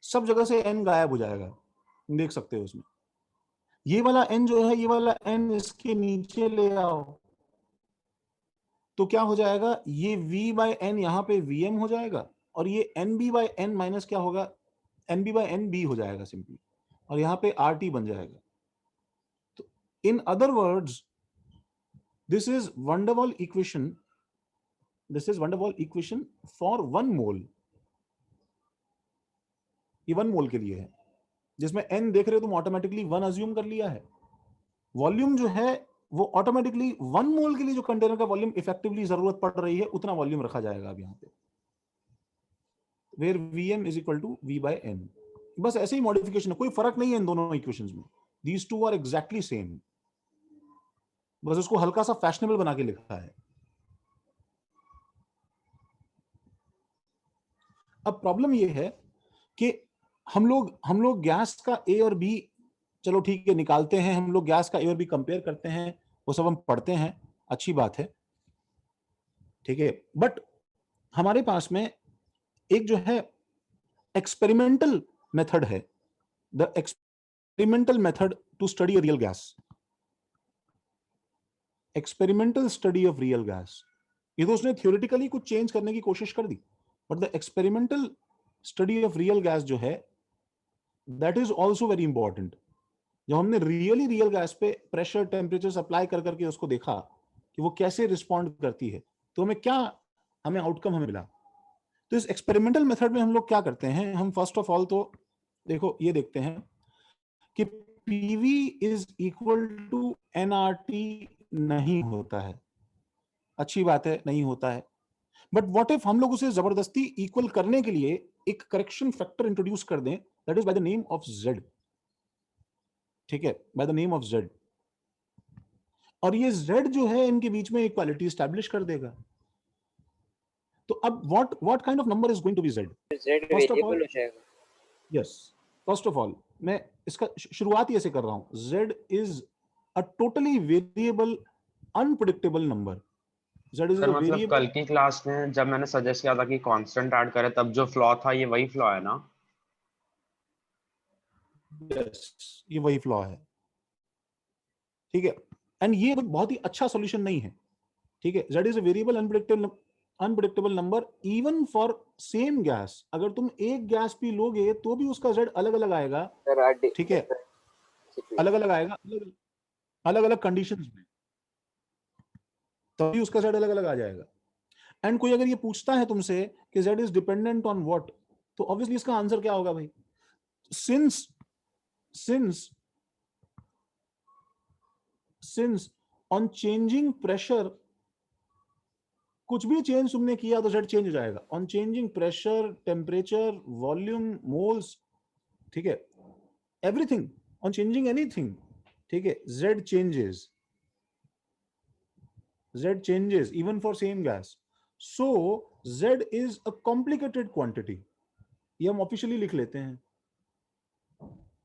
सब जगह से n गायब हो जाएगा, देख सकते हो उसमें। ये वाला n जो है, ये वाला n इसके नीचे ले आओ तो क्या हो जाएगा, ये v by n यहाँ पे vm हो जाएगा, और ये nb by n माइनस क्या होगा, nb by nb हो जाएगा सिंपली, और यहाँ पे rt बन जाएगा। तो in other words this is one der वाल इक्वेशन फॉर 1 मोल। ये 1 मोल के लिए है, जिसमें n देख रहे हो तुम ऑटोमेटिकली 1 अज्यूम कर लिया है। वॉल्यूम जो है वो ऑटोमेटिकली 1 मोल के लिए जो कंटेनर का वॉल्यूम इफेक्टिवली जरूरत पड़ रही है उतना वॉल्यूम रखा जाएगा अब यहाँ पे, where vm is equal to v by n। बस ऐसे ही मॉडिफिकेशन है, कोई फर्क नहीं है इन दोनों इक्वेशंस में, these two are exactly same, बस उसको हल्का सा फैशनेबल बना के लिखा है। अब प्रॉब्लम ये है कि हम लोग गैस का ए और बी, चलो ठीक है, निकालते हैं हम लोग, गैस का ए और बी कंपेयर करते हैं, वो सब हम पढ़ते हैं, अच्छी बात है, ठीक है, बट हमारे पास में एक जो है एक्सपेरिमेंटल मेथड है, the experimental method to study a real gas, experimental study of real gas. ये तो उसने थ्योरेटिकली कुछ चेंज करने की कोशिश कर दी, but the experimental study of real gas जो है that is also very important. जब हमने रियल गैस पे प्रेशर टेम्परेचर अप्लाई कर करके उसको देखा कि वो कैसे रिस्पॉन्ड करती है, तो हमें आउटकम मिला। तो इस एक्सपेरिमेंटल मेथड में हम लोग क्या करते हैं, हम फर्स्ट ऑफ ऑल तो देखो ये देखते हैं कि PV is equal to nRT नहीं होता है, अच्छी बात है, नहीं होता है, बट व्हाट इफ हम लोग उसे जबरदस्ती इक्वल करने के लिए एक करेक्शन फैक्टर इंट्रोड्यूस कर दें, that is by the name of Z, ठीक है, by the name of Z, और ये Z जो है इनके बीच में इक्वालिटी स्टैब्लिश कर देगा। तो अब what kind of number is going to be Z? Z variable हो जाएगा। यस, फर्स्ट ऑफ ऑल मैं इसका शुरुआत ही ऐसे कर रहा हूं, Z is a totally variable unpredictable number, Z is sir a मतलब variable. कल की क्लास में जब मैंने सजेस्ट किया था कि कांस्टेंट ऐड करें, तब जो फ्लॉ था ये वही फ्लॉ है ना? Yes, ये वही फ्लॉ है, ठीक है। एंड ये बहुत ही अच्छा सॉल्यूशन नहीं है, ठीक है। Z is a variable unpredictable number even for same gas. अगर तुम एक गैस भी लोगे तो भी उसका Z अलग अलग आएगा, ठीक है, अलग अलग आएगा, अलग अलग कंडीशंस में, तभी उसका Z अलग अलग आ जाएगा। एंड कोई अगर ये पूछता है तुमसे कि Z is dependent on what, तो ऑब्वियसली इसका आंसर क्या होगा भाई? सिंस ऑन चेंजिंग प्रेशर, कुछ भी चेंज तुमने किया तो Z चेंज हो जाएगा। On changing pressure, temperature, volume, moles, ठीक है, एवरीथिंग, ऑन चेंजिंग एनीथिंग, ठीक है, Z changes even for same gas. So Z is a complicated quantity. ये हम ऑफिशियली लिख लेते हैं,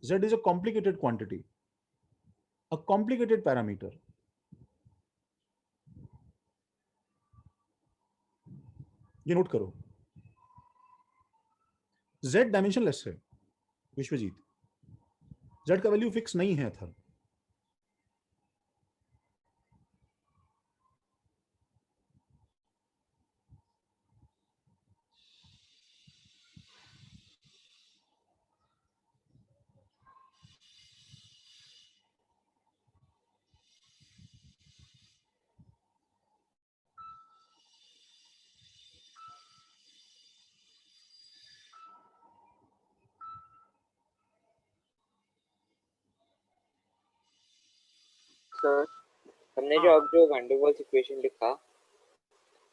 Z is a complicated quantity, a complicated parameter. ये नोट करो, Z डायमेंशनलेस है विश्वजीत, Z का वैल्यू फिक्स नहीं है था। सर हमने जो अब जो वैन डर वाल्स इक्वेशन लिखा,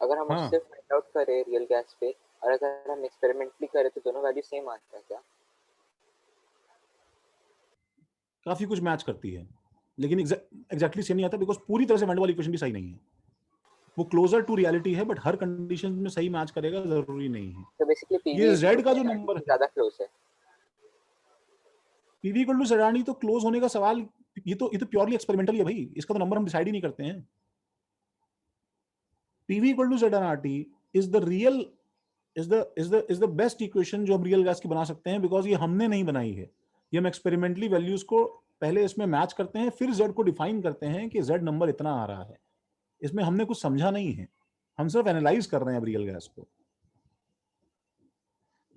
अगर हम हाँ, उससे फाइंड आउट करें रियल गैस पे और अगर हम एक्सपेरिमेंटली करें तो दोनों वैल्यू सेम आता है क्या? काफी कुछ मैच करती है, लेकिन एग्जैक्टली सेम नहीं आता, बिकॉज पूरी तरह से वैन डर वाल इक्वेशन भी सही नहीं है। वो क्लोजर टू रियलिटी है, बट हर कंडीशन में सही मैच करेगा जरूरी नहीं है। तो बेसिकली ये पीवी Z का जो नंबर है, ज्यादा क्लोज है। पीवी इक्वल टू ZRT तो क्लोज होने का सवाल, ये तो प्योरली एक्सपेरिमेंटल है भाई, इसका तो नंबर हम डिसाइड ही नहीं करते हैं। PV equal to ZRT is the real is the best equation जो हम रियल गैस की बना सकते हैं, बिकॉज ये हमने नहीं बनाई है, ये हम एक्सपेरिमेंटली वैल्यूज को पहले इसमें मैच करते हैं, फिर Z को डिफाइन करते हैं कि Z नंबर इतना आ रहा है। इसमें हमने कुछ समझा नहीं है, हम सिर्फ एनालाइज कर रहे हैं अब रियल गैस को।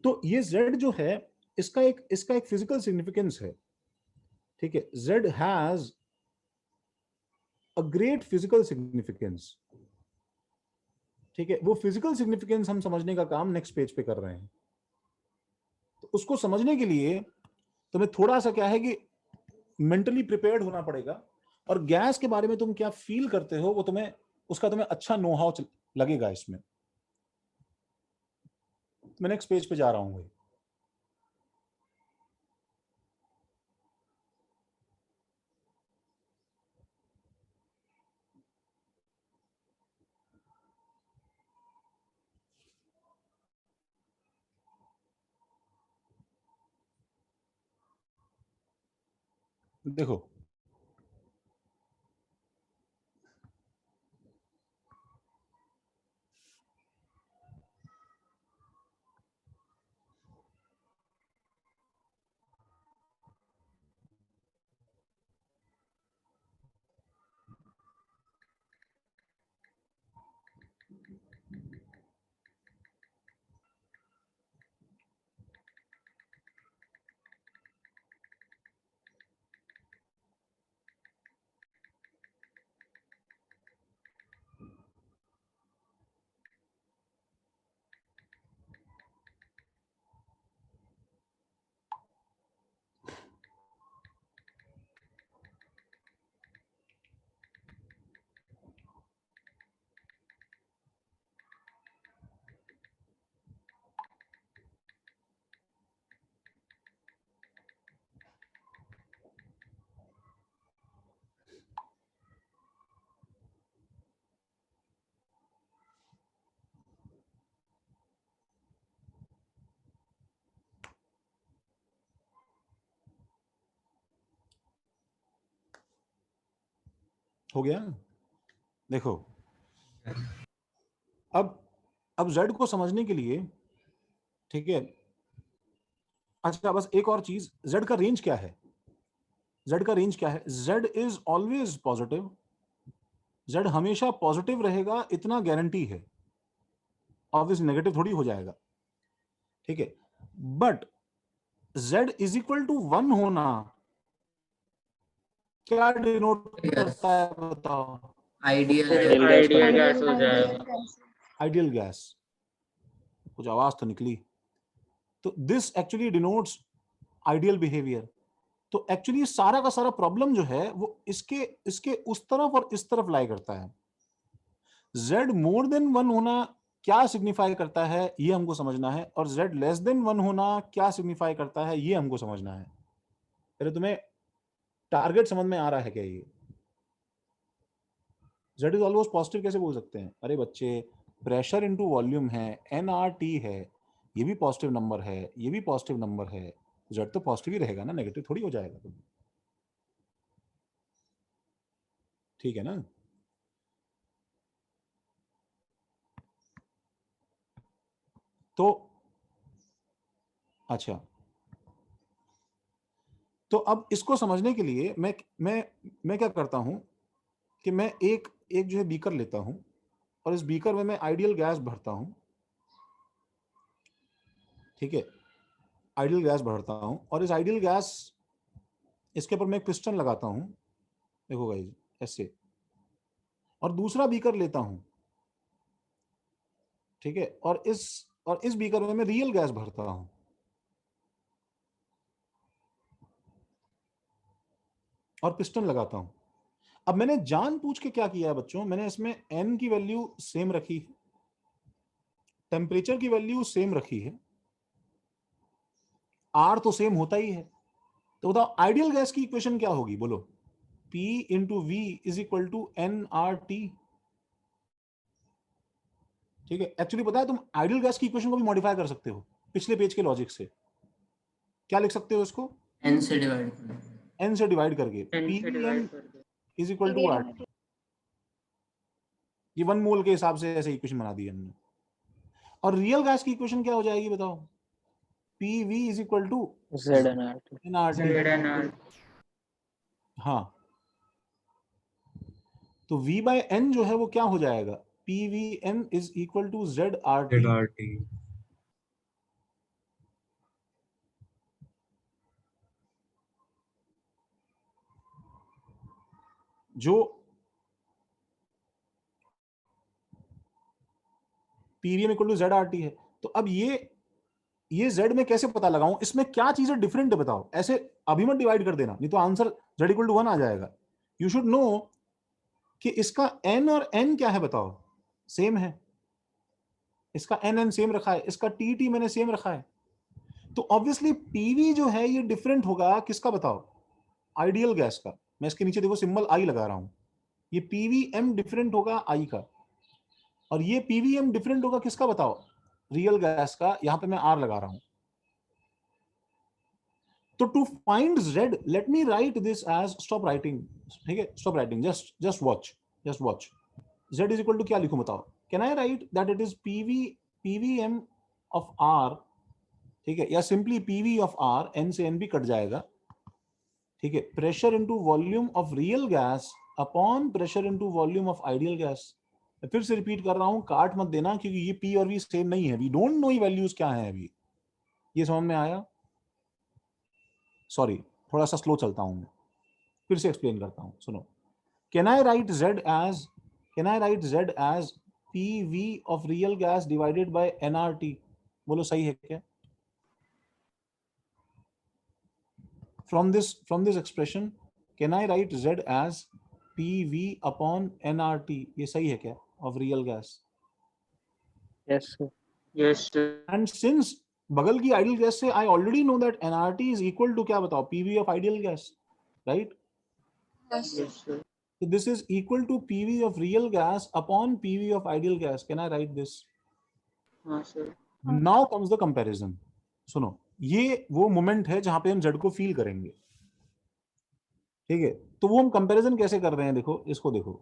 तो ये Z जो है, इसका एक फिजिकल सिग्निफिकेंस है, ठीक है। Z has a great physical significance, ठीक है। वो फिजिकल सिग्निफिकेंस हम समझने का काम नेक्स्ट पेज पे कर रहे हैं। तो उसको समझने के लिए तुम्हें थोड़ा सा क्या है कि मेंटली प्रिपेयर्ड होना पड़ेगा, और गैस के बारे में तुम क्या फील करते हो वो तुम्हें अच्छा नो हाउ लगेगा इसमें। मैं नेक्स्ट पेज पे जा रहा हूं भाई। देखो, हो गया। देखो, अब Z को समझने के लिए, ठीक है, अच्छा बस एक और चीज, Z का रेंज क्या है? Z का रेंज क्या है? Z is always positive, Z हमेशा पॉजिटिव रहेगा, इतना गारंटी है, ऑब्वियस नेगेटिव थोड़ी हो जाएगा, ठीक है। But Z is equal to 1 होना क्या डिनोट करता है बताओ? आइडियल आइडियल गैस हो जाएगा। आइडियल गैस, कुछ आवाज तो निकली। तो this actually denotes ideal behaviour. तो एक्चुअली सारा का सारा प्रॉब्लम जो है वो इसके उस तरफ और इस तरफ लाई करता है। Z मोर देन 1 होना क्या सिग्निफाई करता है ये हमको समझना है, और Z लेस देन 1 होना क्या सिग्निफाई करता है ये हमको समझना है। अरे तुम्हें टारगेट समझ में आ रहा है क्या? ये Z इज ऑलवेज पॉजिटिव कैसे बोल सकते हैं? अरे बच्चे, प्रेशर इनटू वॉल्यूम है, nRT है, ये भी पॉजिटिव नंबर है, ये भी पॉजिटिव नंबर है, Z तो पॉजिटिव ही रहेगा ना, नेगेटिव थोड़ी हो जाएगा। ठीक है ना? तो अच्छा, तो अब इसको समझने के लिए मैं क्या करता हूं कि मैं एक जो है बीकर लेता हूं, और इस बीकर में मैं आइडियल गैस भरता हूं, ठीक है, आइडियल गैस भरता हूं, और इस आइडियल गैस, इसके ऊपर मैं एक पिस्टन लगाता हूं, देखो गाइस ऐसे, और दूसरा बीकर लेता हूं, ठीक है, और इस बीकर में मैं रियल गैस भरता हूं, और पिस्टन लगाता हूं। अब मैंने जानबूझ के क्या किया है बच्चों, मैंने इसमें n की वैल्यू सेम रखी है, टेम्परेचर की वैल्यू सेम रखी है, R तो सेम होता ही है। तो बताओ आइडियल गैस की इक्वेशन क्या होगी, बोलो? P into V is equal to nRT। ठीक है, एक्चुअली पता है तुम आइडियल गैस की इक्वेशन को भी मॉडिफाई कर सकते हो पिछले पेज के लॉजिक से। क्या लिख सकते हो इसको? n से डिवाइड करके PVM is equal to RT। ये 1 मोल के हिसाब से ऐसे इक्वेशन बना दी हमने। और रियल गैस की इक्वेशन क्या हो जाएगी बताओ? PV is equal to ZnRT। हाँ, तो V बाय N जो है वो क्या हो जाएगा? PVM is equal to ZRT। जो PVM इक्वल टू ZRT है। तो अब ये Z में कैसे पता लगाऊं, इसमें क्या चीजें डिफरेंट है बताओ? ऐसे अभी मत डिवाइड कर देना, नहीं तो आंसर Z इक्वल टू 1 आ जाएगा। यू शुड नो कि इसका N और N क्या है बताओ? सेम है, इसका N सेम रखा है, इसका TT मैंने सेम रखा है। तो ऑब्वियसली PV जो है ये डिफरेंट होगा किसका बताओ? आइडियल गैस का। मैं इसके नीचे देखो सिंबल I लगा रहा हूं, ये PVM डिफरेंट होगा I का, और ये PVM डिफरेंट होगा किसका बताओ? रियल गैस का। यहां पे मैं R लगा रहा हूं। तो to find Z, let me write this as, stop writing, ठीक है, stop writing, just watch. Z is equal to क्या लिखूं बताओ? Can I write that it is PVM of R, ठीक है, या simply PV of R, N से N भी कट जाएगा, ठीक है, pressure into volume of real gas upon pressure into volume of ideal gas. मैं फिर से रिपीट कर रहा हूं, काट मत देना, क्योंकि ये P और V सेम नहीं है। वी डोंट नो ये वैल्यूज क्या है अभी। ये समझ में आया? सॉरी, थोड़ा सा स्लो चलता हूं मैं, फिर से एक्सप्लेन करता हूं, सुनो। Can I write Z as PV of real gas divided by nRT? बोलो सही है क्या? From this expression, can I write Z as PV upon nRT? ये सही है क्या? Of real gas. Yes sir. Yes sir. And since बगल की आइडियल गैस से I already know that nRT is equal to क्या बताओ? PV of ideal gas, right? Yes sir. So this is equal to PV of real gas upon PV of ideal gas. Can I write this? हाँ sir. Now comes the comparison. सुनो, ये वो moment है जहां पे हम Z को feel करेंगे, ठीक है। तो वो हम कंपैरिजन कैसे कर रहे हैं, देखो इसको देखो।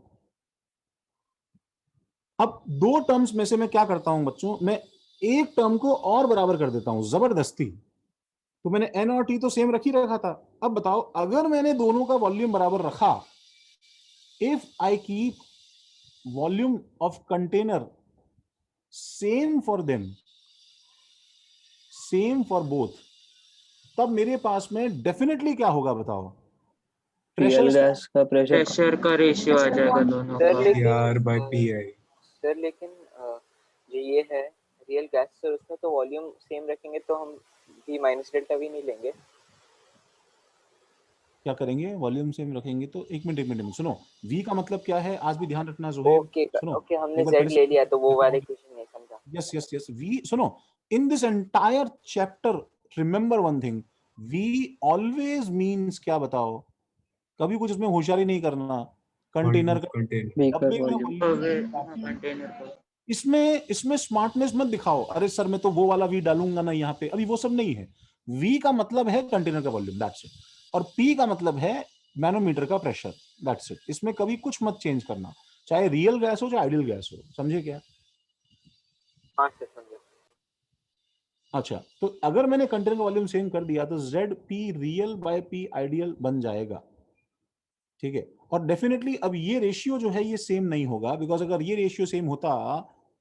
अब दो टर्म्स में से मैं क्या करता हूं बच्चों, मैं एक टर्म को और बराबर कर देता हूं जबरदस्ती। तो मैंने n और t तो सेम रख ही रखा था। अब बताओ अगर मैंने दोनों का वॉल्यूम बराबर रखा, if I keep volume of container same for them, same for both, तब मेरे पास में डेफिनेटली क्या होगा बताओ? रियल गैस का प्रेशर प्रेशर का रेशियो आ जाएगा दोनों सर का। लेकिन PR/PI। सर लेकिन जो ये है रियल गैस सर, उसमें तो वॉल्यूम सेम रखेंगे तो हम v माइनस डेल्टा v नहीं लेंगे। क्या करेंगे? वॉल्यूम सेम रखेंगे तो एक मिनट सुनो, v का मतलब क्या है आज भी ध्यान रखना जोहेब। ओके हमने z ले लिया तो वो वाला इक्वेशन नहीं समझा। यस v, सुनो, in this entire chapter remember one thing, v always means क्या बताओ? कभी कुछ इसमें होशियारी नहीं करना। कंटेनर का इसमें स्मार्टनेस मत दिखाओ, अरे सर मैं तो वो वाला v डालूंगा ना यहाँ पे, अभी वो सब नहीं है। v का मतलब है कंटेनर का वॉल्यूम, दैट्स इट, और p का मतलब है मैनोमीटर का प्रेशर, दैट्स इट। इसमें कभी कुछ मत चेंज करना, चाहे रियल गैस हो चाहे आइडियल गैस हो, समझे क्या? हाँ सर समझा। अच्छा, तो अगर मैंने कंटेनर का वॉल्यूम सेम कर दिया तो ZP real bye P ideal बन जाएगा, ठीक है। और डेफिनेटली अब ये रेशियो जो है ये सेम नहीं होगा, बिकॉज अगर ये रेशियो सेम होता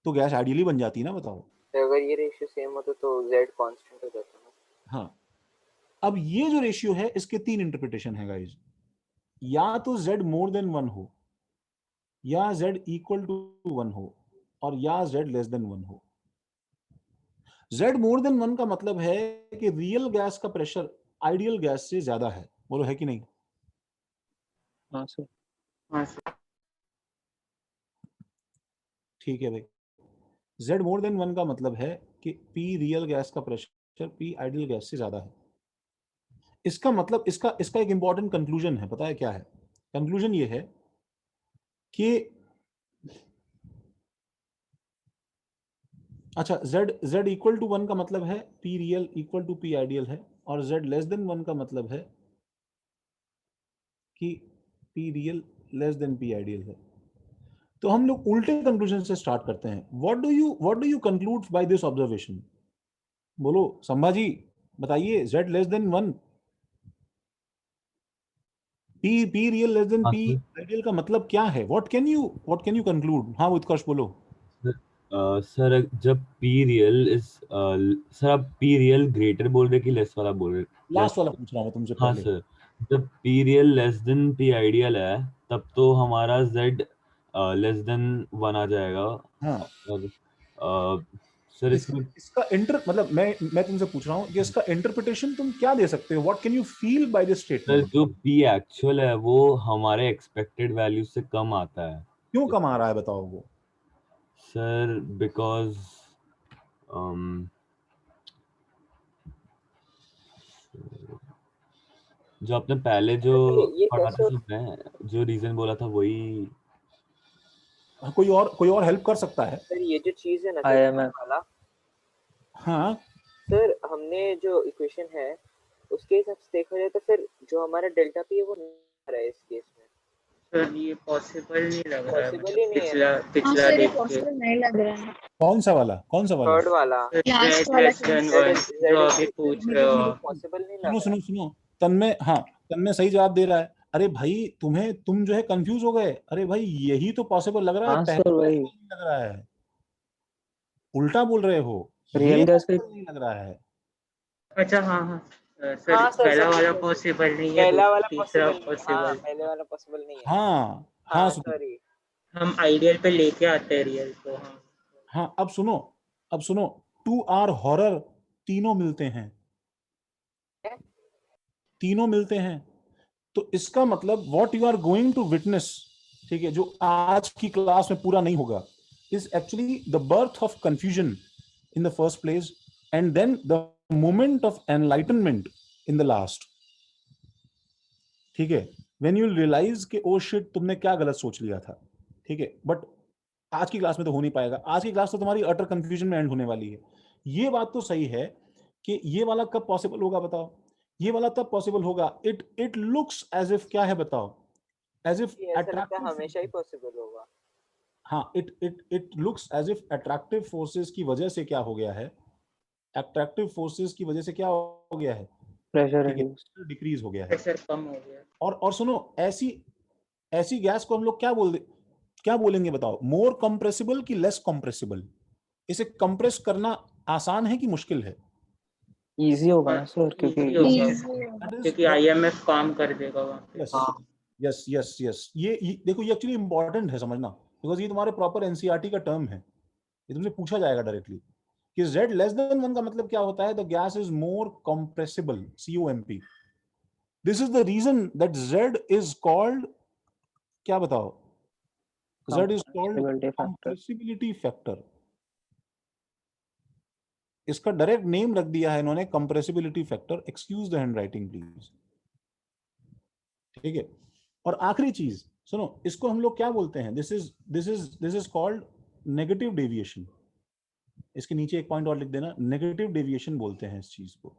तो गैस आइडियली बन जाती ना, बताओ। तो अगर ये रेशियो सेम होता तो z कांस्टेंट हो जाता ना। हाँ, अब ये जो रेशियो है इसके तीन इंटरप्रिटेशन है गाइस, या तो z मोर देन 1 हो, या z इक्वल टू 1 हो, और या z लेस देन 1 हो। z मोर देन 1 का मतलब है कि रियल गैस का प्रेशर आइडियल गैस से ज्यादा है, बोलो है कि नहीं? हाँ सर। हाँ सर। ठीक है भाई, z मोर देन 1 का मतलब है कि P रियल गैस का प्रेशर P आइडियल गैस से ज्यादा है। इसका मतलब इसका एक इंपॉर्टेंट कंक्लूजन है, पता है क्या है? कंक्लूजन ये है कि अच्छा, z इक्वल टू 1 का मतलब है P real equal to P ideal है, और z लेस देन 1 का मतलब है कि P real less than P ideal है। तो हम लोग उल्टे कंक्लूजन से स्टार्ट करते हैं। What do you conclude by this observation? बोलो संभाजी, बताइए। z less than 1, P real less than P ideal का मतलब क्या है? What can you conclude? हाँ उत्कर्ष बोलो। सर जब P रियल इज सर आप P रियल ग्रेटर बोल रहे कि लेस वाला बोल रहे? लास्ट वाला पूछ रहा हूँ तुमसे हाँ पहले। सर, जब P real less than P ideal है तब तो हमारा Z लेस देन 1 आ जाएगा। हाँ। और सर इसमें इसका मतलब मैं तुमसे पूछ रहा हूँ कि इसका इंटरप्रिटेशन तुम क्या दे सकते हो? What can you feel by this sir statement? जो P एक्चुअल है वो हमारे एक्सपेक्टेड वैल्यू से कम आता है। क्यों कम आ रहा है बताओ वो? सर बिकॉज जो आपने पहले जो पढ़ा था सबने जो रीजन बोला था वही। कोई और हेल्प कर सकता है? सर ये जो चीज है ना सर वाला, हाँ सर हमने जो इक्वेशन है उसके हिसाब से देखा जाए तो फिर जो हमारा डेल्टा पी है वो नहीं आ रहा है इस केस में। सर ये पॉसिबल नहीं लग रहा है, पॉसिबल ही नहीं है। पिछला सर ये देख के पॉसिबल नहीं लग रहा है। कौन सा वाला? थर्ड वाला लास्ट वाला जो अभी पूछ रहे हो आप। पॉसिबल नहीं लग रहा। सुनो तन्मय सही जवाब दे रहा है। अरे भाई तुम जो है कंफ्यूज हो गए। अरे भाई यही तो पॉसिबल लग रहा है, हाँ पहले सर वही लग रहा है, उल्टा बोल रहे हो। रियल ये गैस का नहीं लग रहा है। अच्छा हाँ सर, हाँ सर पहला वाला पॉसिबल नहीं है, पहला वाला तीसरा पॉसिबल, पॉसिबल। पहले वाला पॉसिबल नहीं है। हाँ सॉरी, हम आइडियल पे लेके आते हैं रियल को। हाँ अब सुनो 2 आर हॉरर, तीनों मिलते हैं। तो इसका मतलब what you are going to witness, ठीक है, जो आज की क्लास में पूरा नहीं होगा, is actually the birth of confusion in the first place and then the moment of enlightenment in the last. ठीक है, व्हेन यू रियलाइज कि ओ शिट तुमने क्या गलत सोच लिया था। ठीक है, बट आज की क्लास में तो हो नहीं पाएगा। आज की क्लास तो तुम्हारी अटर कंफ्यूजन में एंड होने वाली है। ये बात तो सही है कि ये वाला कब पॉसिबल होगा बताओ? ये वाला तब पॉसिबल होगा, इट लुक्स एज इफ, क्या है बताओ, एज इफ ऐसा लगता है हमेशा ही पॉसिबल होगा। हाँ, it looks as if attractive forces की वजह से क्या हो गया है, अट्रैक्टिव फोर्सेस की वजह से क्या हो गया है, प्रेशर ठीक है, रिड्यूस, डिक्रीज हो गया है। प्रेशर कम हो गया। और सुनो, ऐसी गैस को हम लोग क्या बोलेंगे बताओ, मोर कंप्रेसिबल कि लेस कंप्रेसिबल? इसे कंप्रेस करना आसान है कि मुश्किल है? इजी होगा ना सर, क्योंकि इजी होगा That is क्योंकि आईएमएफ काम कर देगा वहाँ पे। यस यस यस यस, ये देखो, ये एक्चुअली इंपॉर्टेंट है समझना, बिकॉज ये तुम्हारे प्रॉपर एनसीईआरटी का टर्म है, ये तुमसे पूछा जाएगा डायरेक्टली कि Z लेस देन 1 का मतलब क्या होता है, the gas is more compressible, COMP। This is the reason that Z is called, क्या बताओ, Z is called compressibility factor. Compressibility factor. इसका डायरेक्ट नेम रख दिया है इन्होंने, compressibility factor. Excuse the handwriting please, ठीक है। और आखिरी चीज सुनो, इसको हम लोग क्या बोलते हैं, this is called negative deviation. इसके नीचे एक पॉइंट और लिख देना, नेगेटिव डेविएशन बोलते हैं इस चीज को।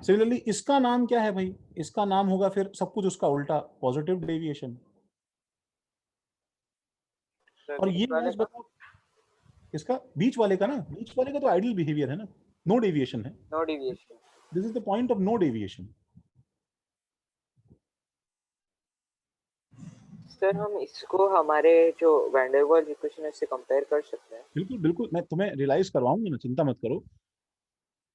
सिमिलरली इसका नाम क्या है भाई, इसका नाम होगा फिर सब कुछ उसका उल्टा, पॉजिटिव डेविएशन। और ये गैस बताओ, इसका बीच वाले का ना, बीच वाले का तो आइडियल बिहेवियर है ना, नो डेविएशन है, no deviation. This is the point of no deviation. Sir हम इसको हमारे जो वैन डेर वाल्स इक्वेशन से कंपेयर कर सकते हैं? बिल्कुल बिल्कुल, मैं तुम्हें रियलाइज करवाऊंगा ना, चिंता मत करो।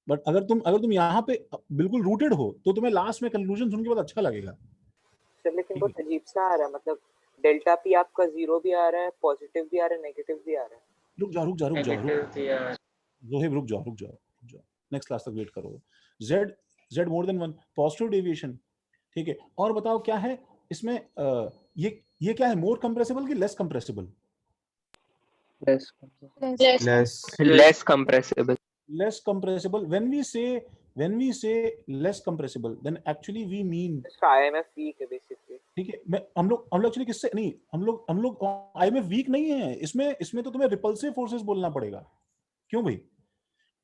बट अगर तुम यहाँ पे बिल्कुल रूटेड हो तो तुम्हें लास्ट में कंक्लूजन सुन के बहुत अच्छा लगेगा। सर लेकिन बहुत अजीब सा आ रहा है, मतलब डेल्टा पी आपका 0 भी आ रहा है, पॉजिटिव भी आ रहा है, नेगेटिव भी आ रहा है। रुक जाओ जोहेब, रुक जाओ, नेक्स्ट क्लास तक वेट करो। Z more than 1, positive deviation, ठीक है। और बताओ क्या है इसमें, ये क्या है, मोर कंप्रेसिबल कि less compressible? Less compressible. Less compressible. When we say less compressible, then actually we mean IMF weak है बेसिकली, ठीक है। हम लोग एक्चुअली किससे नहीं, हम लोग IMF वीक नहीं है, इसमें तो तुम्हें रिपल्सिव फोर्सेस बोलना पड़ेगा। क्यों भाई?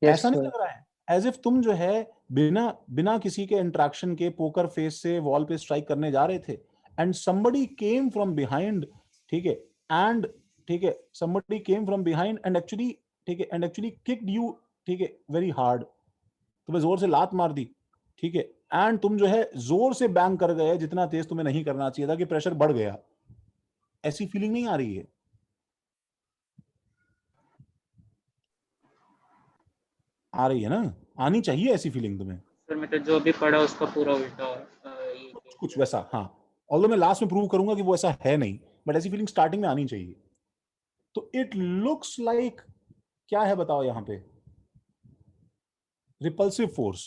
ऐसा नहीं लग रहा है एज इफ तुम जो है बिना किसी के इंटरेक्शन के पोकर फेस से वॉल पे स्ट्राइक करने जा रहे थे, and somebody came from behind, ठीक है, एंड ठीक है, somebody came from behind and actually ठीक है, and actually kicked you, ठीक है, वेरी हार्ड, तुम्हें जोर से लात मार दी, ठीक है, एंड तुम जो है जोर से बैंग कर गए, जितना तेज तुम्हें नहीं करना चाहिए था, कि प्रेशर बढ़ गया। ऐसी फीलिंग नहीं आ रही है? आ रही है ना, आनी चाहिए ऐसी फीलिंग तुम्हें। सर मैं तो जो भी पढ़ा उसका पूरा उल्टा कुछ वैसा, हाँ, ऑल्दो मैं लास्ट में प्रूव करूंगा कि वो ऐसा है नहीं, बट ऐसी फीलिंग स्टार्टिंग में आनी चाहिए। तो इट लुक्स लाइक, क्या है बताओ यहाँ पे, रिपल्सिव फोर्स।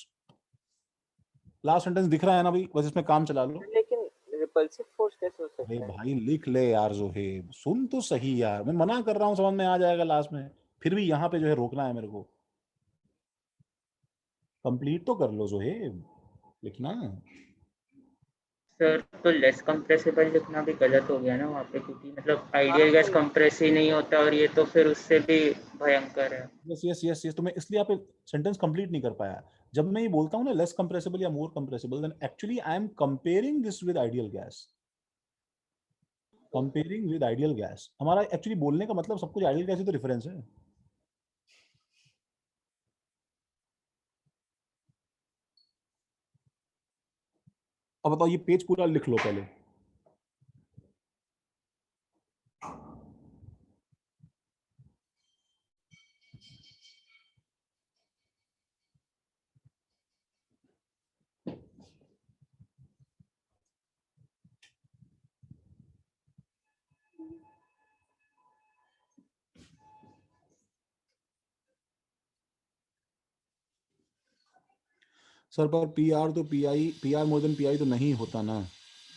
लास्ट सेंटेंस दिख रहा है ना भाई, बस इसमें काम चला लो। लेकिन रिपल्सिव फोर्स कैसे हो सकता अरे है? भाई लिख ले यार जोहेब, सुन तो सही यार, मैं मना कर रहा हूँ, समझ में आ जाएगा लास्ट में, फिर भी यहाँ पे जो है रोकना है मेरे को। कंप्लीट तो कर लो जोहेब, लिखना। सर तो लेस कंप्रेसिबल लिखना भी गलत हो गया ना वहाँ पे, क्योंकि मतलब आइडियल गैस कंप्रेस ही नहीं होता, और ये तो फिर उससे भी भयंकर है। यस यस यस यस, तो मैं इसलिए आप सेंटेंस कंप्लीट नहीं कर पाया। जब मैं ये बोलता हूँ ना लेस कंप्रेसिबल या more compressible, then actually I am comparing this with ideal gas, comparing with ideal gas. हमारा एक्चुअली बोलने का मतलब सब कुछ आइडियल गैस ही तो रेफरेंस है। अब बताओ, ये पेज पूरा लिख लो पहले। सर पर PR तो PR मोर देन PI तो नहीं होता ना,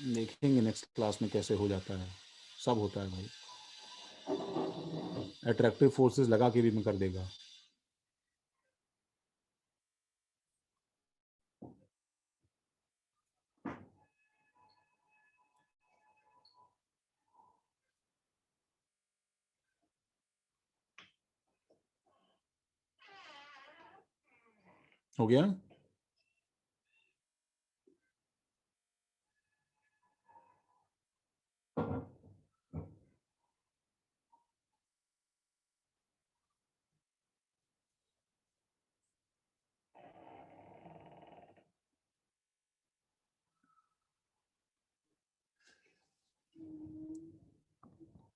देखेंगे नेक्स्ट क्लास में कैसे हो जाता है। सब होता है भाई, अट्रैक्टिव फोर्सेस लगा के भी मैं कर देगा। हो गया?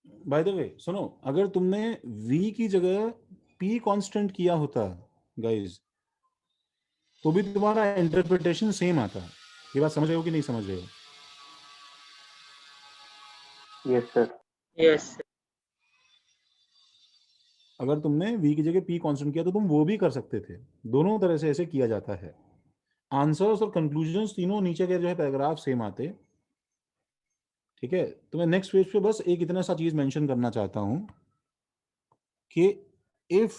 बाय द वे सुनो, अगर तुमने v की जगह p कांस्टेंट किया होता गाइस, तो भी तुम्हारा इंटरप्रिटेशन सेम आता। ये बात समझ रहे हो कि नहीं समझ रहे हो? Yes sir. यस अगर तुमने v की जगह p कांस्टेंट किया तो तुम वो भी कर सकते थे। दोनों तरह से ऐसे किया जाता है। आंसर्स और कंक्लूजन्स तीनों नीचे के जो है पैराग्राफ सेम आते। ठीक है, तो मैं नेक्स्ट पेज पे बस एक इतना सा चीज मेंशन करना चाहता हूं कि इफ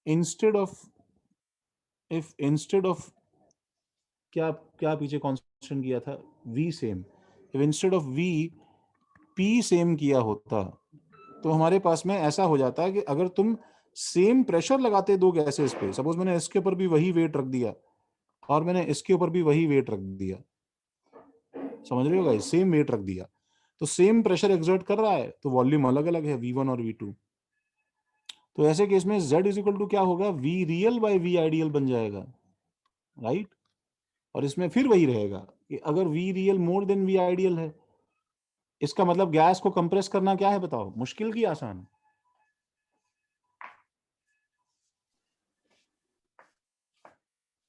इंस्टेड ऑफ क्या क्या पीछे कांस्टेंट किया था, v same, if instead of v p same किया होता, तो हमारे पास में ऐसा हो जाता है कि अगर तुम सेम प्रेशर लगाते दो गैसेस पे, सपोज मैंने इसके ऊपर भी वही वेट रख दिया और मैंने इसके ऊपर भी वही वेट रख दिया, समझ रहे हो गाइस, सेम वेट रख दिया, तो सेम प्रेशर एक्सर्ट कर रहा है, तो वॉल्यूम अलग अलग है v1 और v2। तो ऐसे केस में z इज इक्वल टू क्या होगा, v real bye v ideal बन जाएगा, राइट। और इसमें फिर वही रहेगा कि अगर v real more than v ideal है, इसका मतलब गैस को कंप्रेस करना क्या है बताओ, मुश्किल की आसान?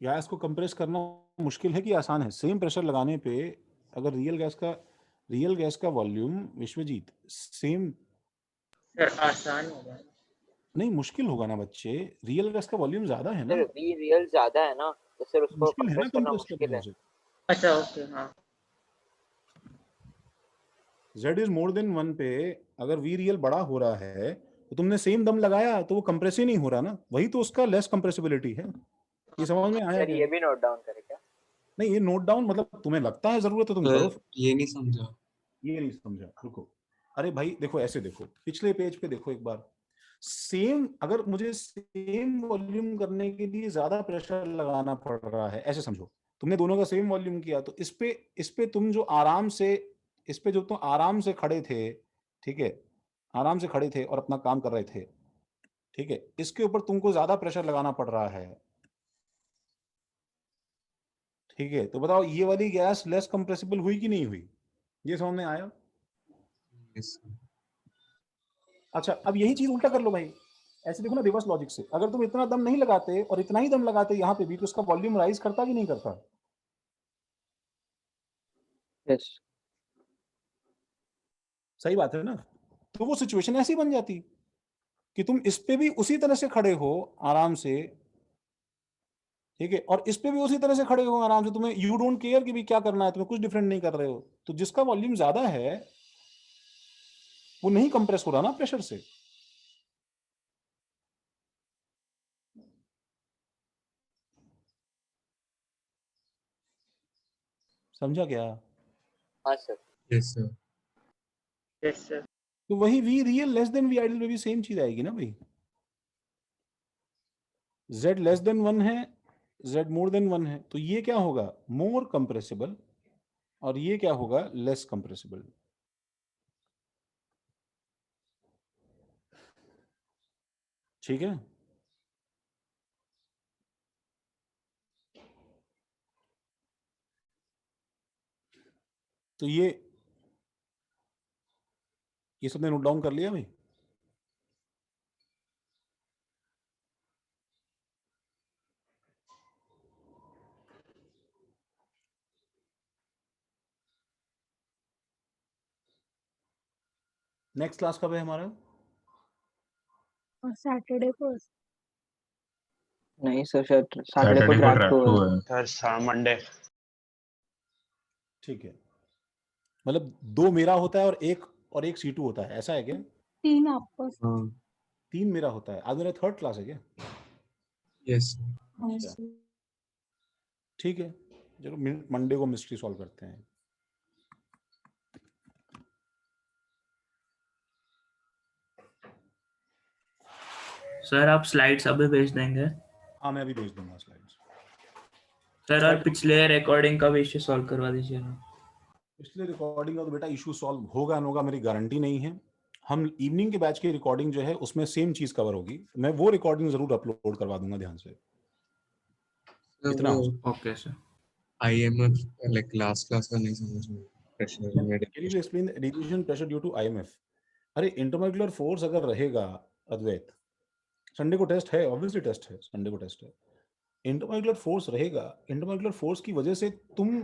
गैस को कंप्रेस करना मुश्किल है कि आसान है? सेम प्रेशर लगाने पे अगर रियल गैस का वॉल्यूम, विश्वजीत, सेम सर आसान होगा। नहीं, मुश्किल होगा ना बच्चे, रियल गैस का वॉल्यूम ज्यादा है ना, सर v रियल ज्यादा है ना, तो सर उसको मुश्किल है ना कंप्रेस करना कंप्रेस मुश्किल करना है। उसे। अच्छा ओके हाँ। z इज मोर देन 1 पे अगर v रियल बड़ा हो रहा है तो तुमने सेम दम लगाया तो वो कंप्रेस ही नहीं हो रहा ना, वही तो उसका लेस कंप्रेसिबिलिटी है। ये समझ में आया सर क्या? ये भी नोट डाउन करें क्या? नहीं, ये नोट डाउन मतलब तुम्हें लगता है जरूरत है तुम करो। ये नहीं समझा। ये नहीं समझा, रुको। अरे भाई देखो, ऐसे देखो, पिछले पेज पे देखो एक बार, सेम, अगर मुझे सेम वॉल्यूम करने के लिए ज्यादा प्रेशर लगाना पड़ रहा है, ऐसे समझो, तुमने दोनों का सेम वॉल्यूम किया, तो इस पे तुम जो आराम से, इस पे जो तुम आराम से खड़े थे, ठीक है, आराम से खड़े थे और अपना काम कर रहे थे, ठीक है, इसके ऊपर तुमको ज्यादा प्रेशर लगाना पड़ रहा है, ठीक है, तो बताओ ये वाली गैस लेस कंप्रेसिबल हुई कि नहीं हुई? ये समझ में आया? अच्छा, अब यही चीज उल्टा कर लो भाई, ऐसे देखो ना रिवर्स लॉजिक से, अगर तुम इतना दम नहीं लगाते और इतना ही दम लगाते यहाँ पे भी, तो उसका वॉल्यूम राइज करता कि नहीं करता? यस। सही बात है ना। तो वो सिचुएशन ऐसी बन जाती कि तुम इस पे भी उसी तरह से खड़े हो आराम से, ठीक है, और इस पे भी उसी तरह से खड़े हो आराम से, तुम्हें यू डोंट केयर कि भी क्या करना है, तुम्हें कुछ डिफरेंट नहीं कर रहे हो, तो जिसका वॉल्यूम ज्यादा है वो नहीं कंप्रेस हो रहा ना प्रेशर से। समझा क्या? हाँ sir. Yes sir. Yes sir. तो वही v real less than v ideal में भी सेम चीज आएगी ना भाई। z लेस देन 1 है, z मोर देन 1 है, तो ये क्या होगा, मोर कंप्रेसिबल, और ये क्या होगा, लेस कंप्रेसिबल। ठीक है, तो ये सबने नोट डाउन कर लिया भाई? नेक्स्ट क्लास कब है हमारा? और सैटरडे को। नहीं सर, सैटरडे को सैटरडे को ट्रैक ट्रैक टू टू है। है। Sir Monday. ठीक है, मतलब 2 मेरा होता है और एक C2 होता है, ऐसा है क्या? 3 आपका। हाँ 3 मेरा होता है। आज मेरा 3rd क्लास है क्या? यस। अच्छा, ठीक है, चलो मंडे को मिस्ट्री सॉल्व करते हैं। सर आप स्लाइड्स अभी भेज देंगे? हाँ, मैं अभी भेज दूंगा स्लाइड्स। सर और पिछले रिकॉर्डिंग का भी इश्यू सॉल्व करवा दीजिए ना। पिछले रिकॉर्डिंग का तो बेटा इशू सॉल्व होगा ना होगा मेरी गारंटी नहीं है। हम इवनिंग के बैच की रिकॉर्डिंग जो है उसमें सेम चीज कवर होगी, मैं वो रिकॉर्डिंग जरूर अपलोड करवा दूंगा, ध्यान से। इतना हो सकता okay sir. IMF like last class का नहीं समझ में प्रेशर में है। Can you explain the reduction pressure due to IMF? अरे इंटरमोलिकुलर फोर्स अगर रहेगा अद्वैत, संडे को टेस्ट है, ऑब्वियसली टेस्ट है, संडे को टेस्ट है, इंटरमोलिकुलर फोर्स रहेगा, इंटरमोलिकुलर फोर्स की वजह से तुम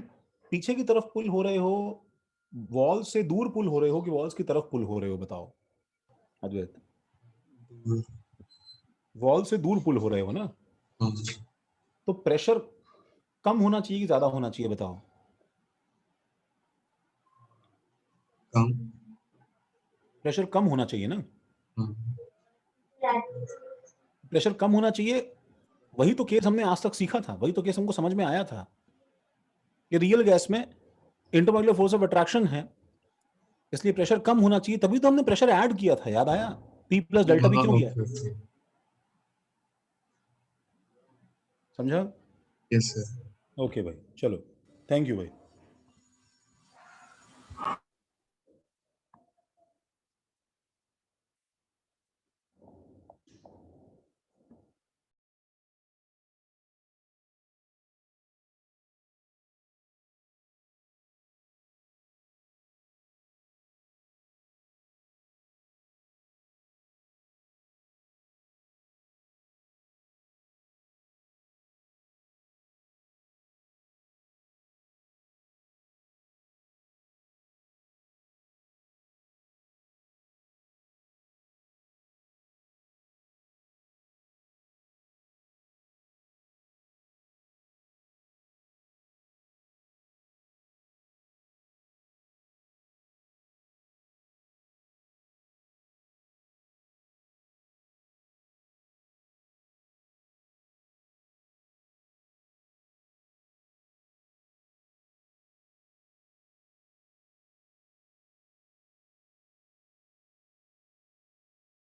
पीछे की तरफ पुल हो रहे हो, वॉल से दूर पुल हो रहे हो कि वॉल्स की तरफ पुल हो रहे हो, बताओ अद्वैत। वॉल से दूर पुल हो रहे हो ना, हाँ, तो प्रेशर कम होना चाहिए कि ज्यादा होना चाहिए, बताओ। कम। प्रेशर कम होना चाहिए ना, हाँ, प्रेशर कम होना चाहिए। वही तो केस हमने आज तक सीखा था, वही तो केस हमको समझ में आया था कि रियल गैस में इंटरमोलिकुलर फोर्स ऑफ अट्रैक्शन है, इसलिए प्रेशर कम होना चाहिए, तभी तो हमने प्रेशर ऐड किया था, याद आया? P प्लस डेल्टा भी हाँ, क्यों किया, ओके। समझा? Yes sir. ओके भाई, चलो, थैंक यू भाई।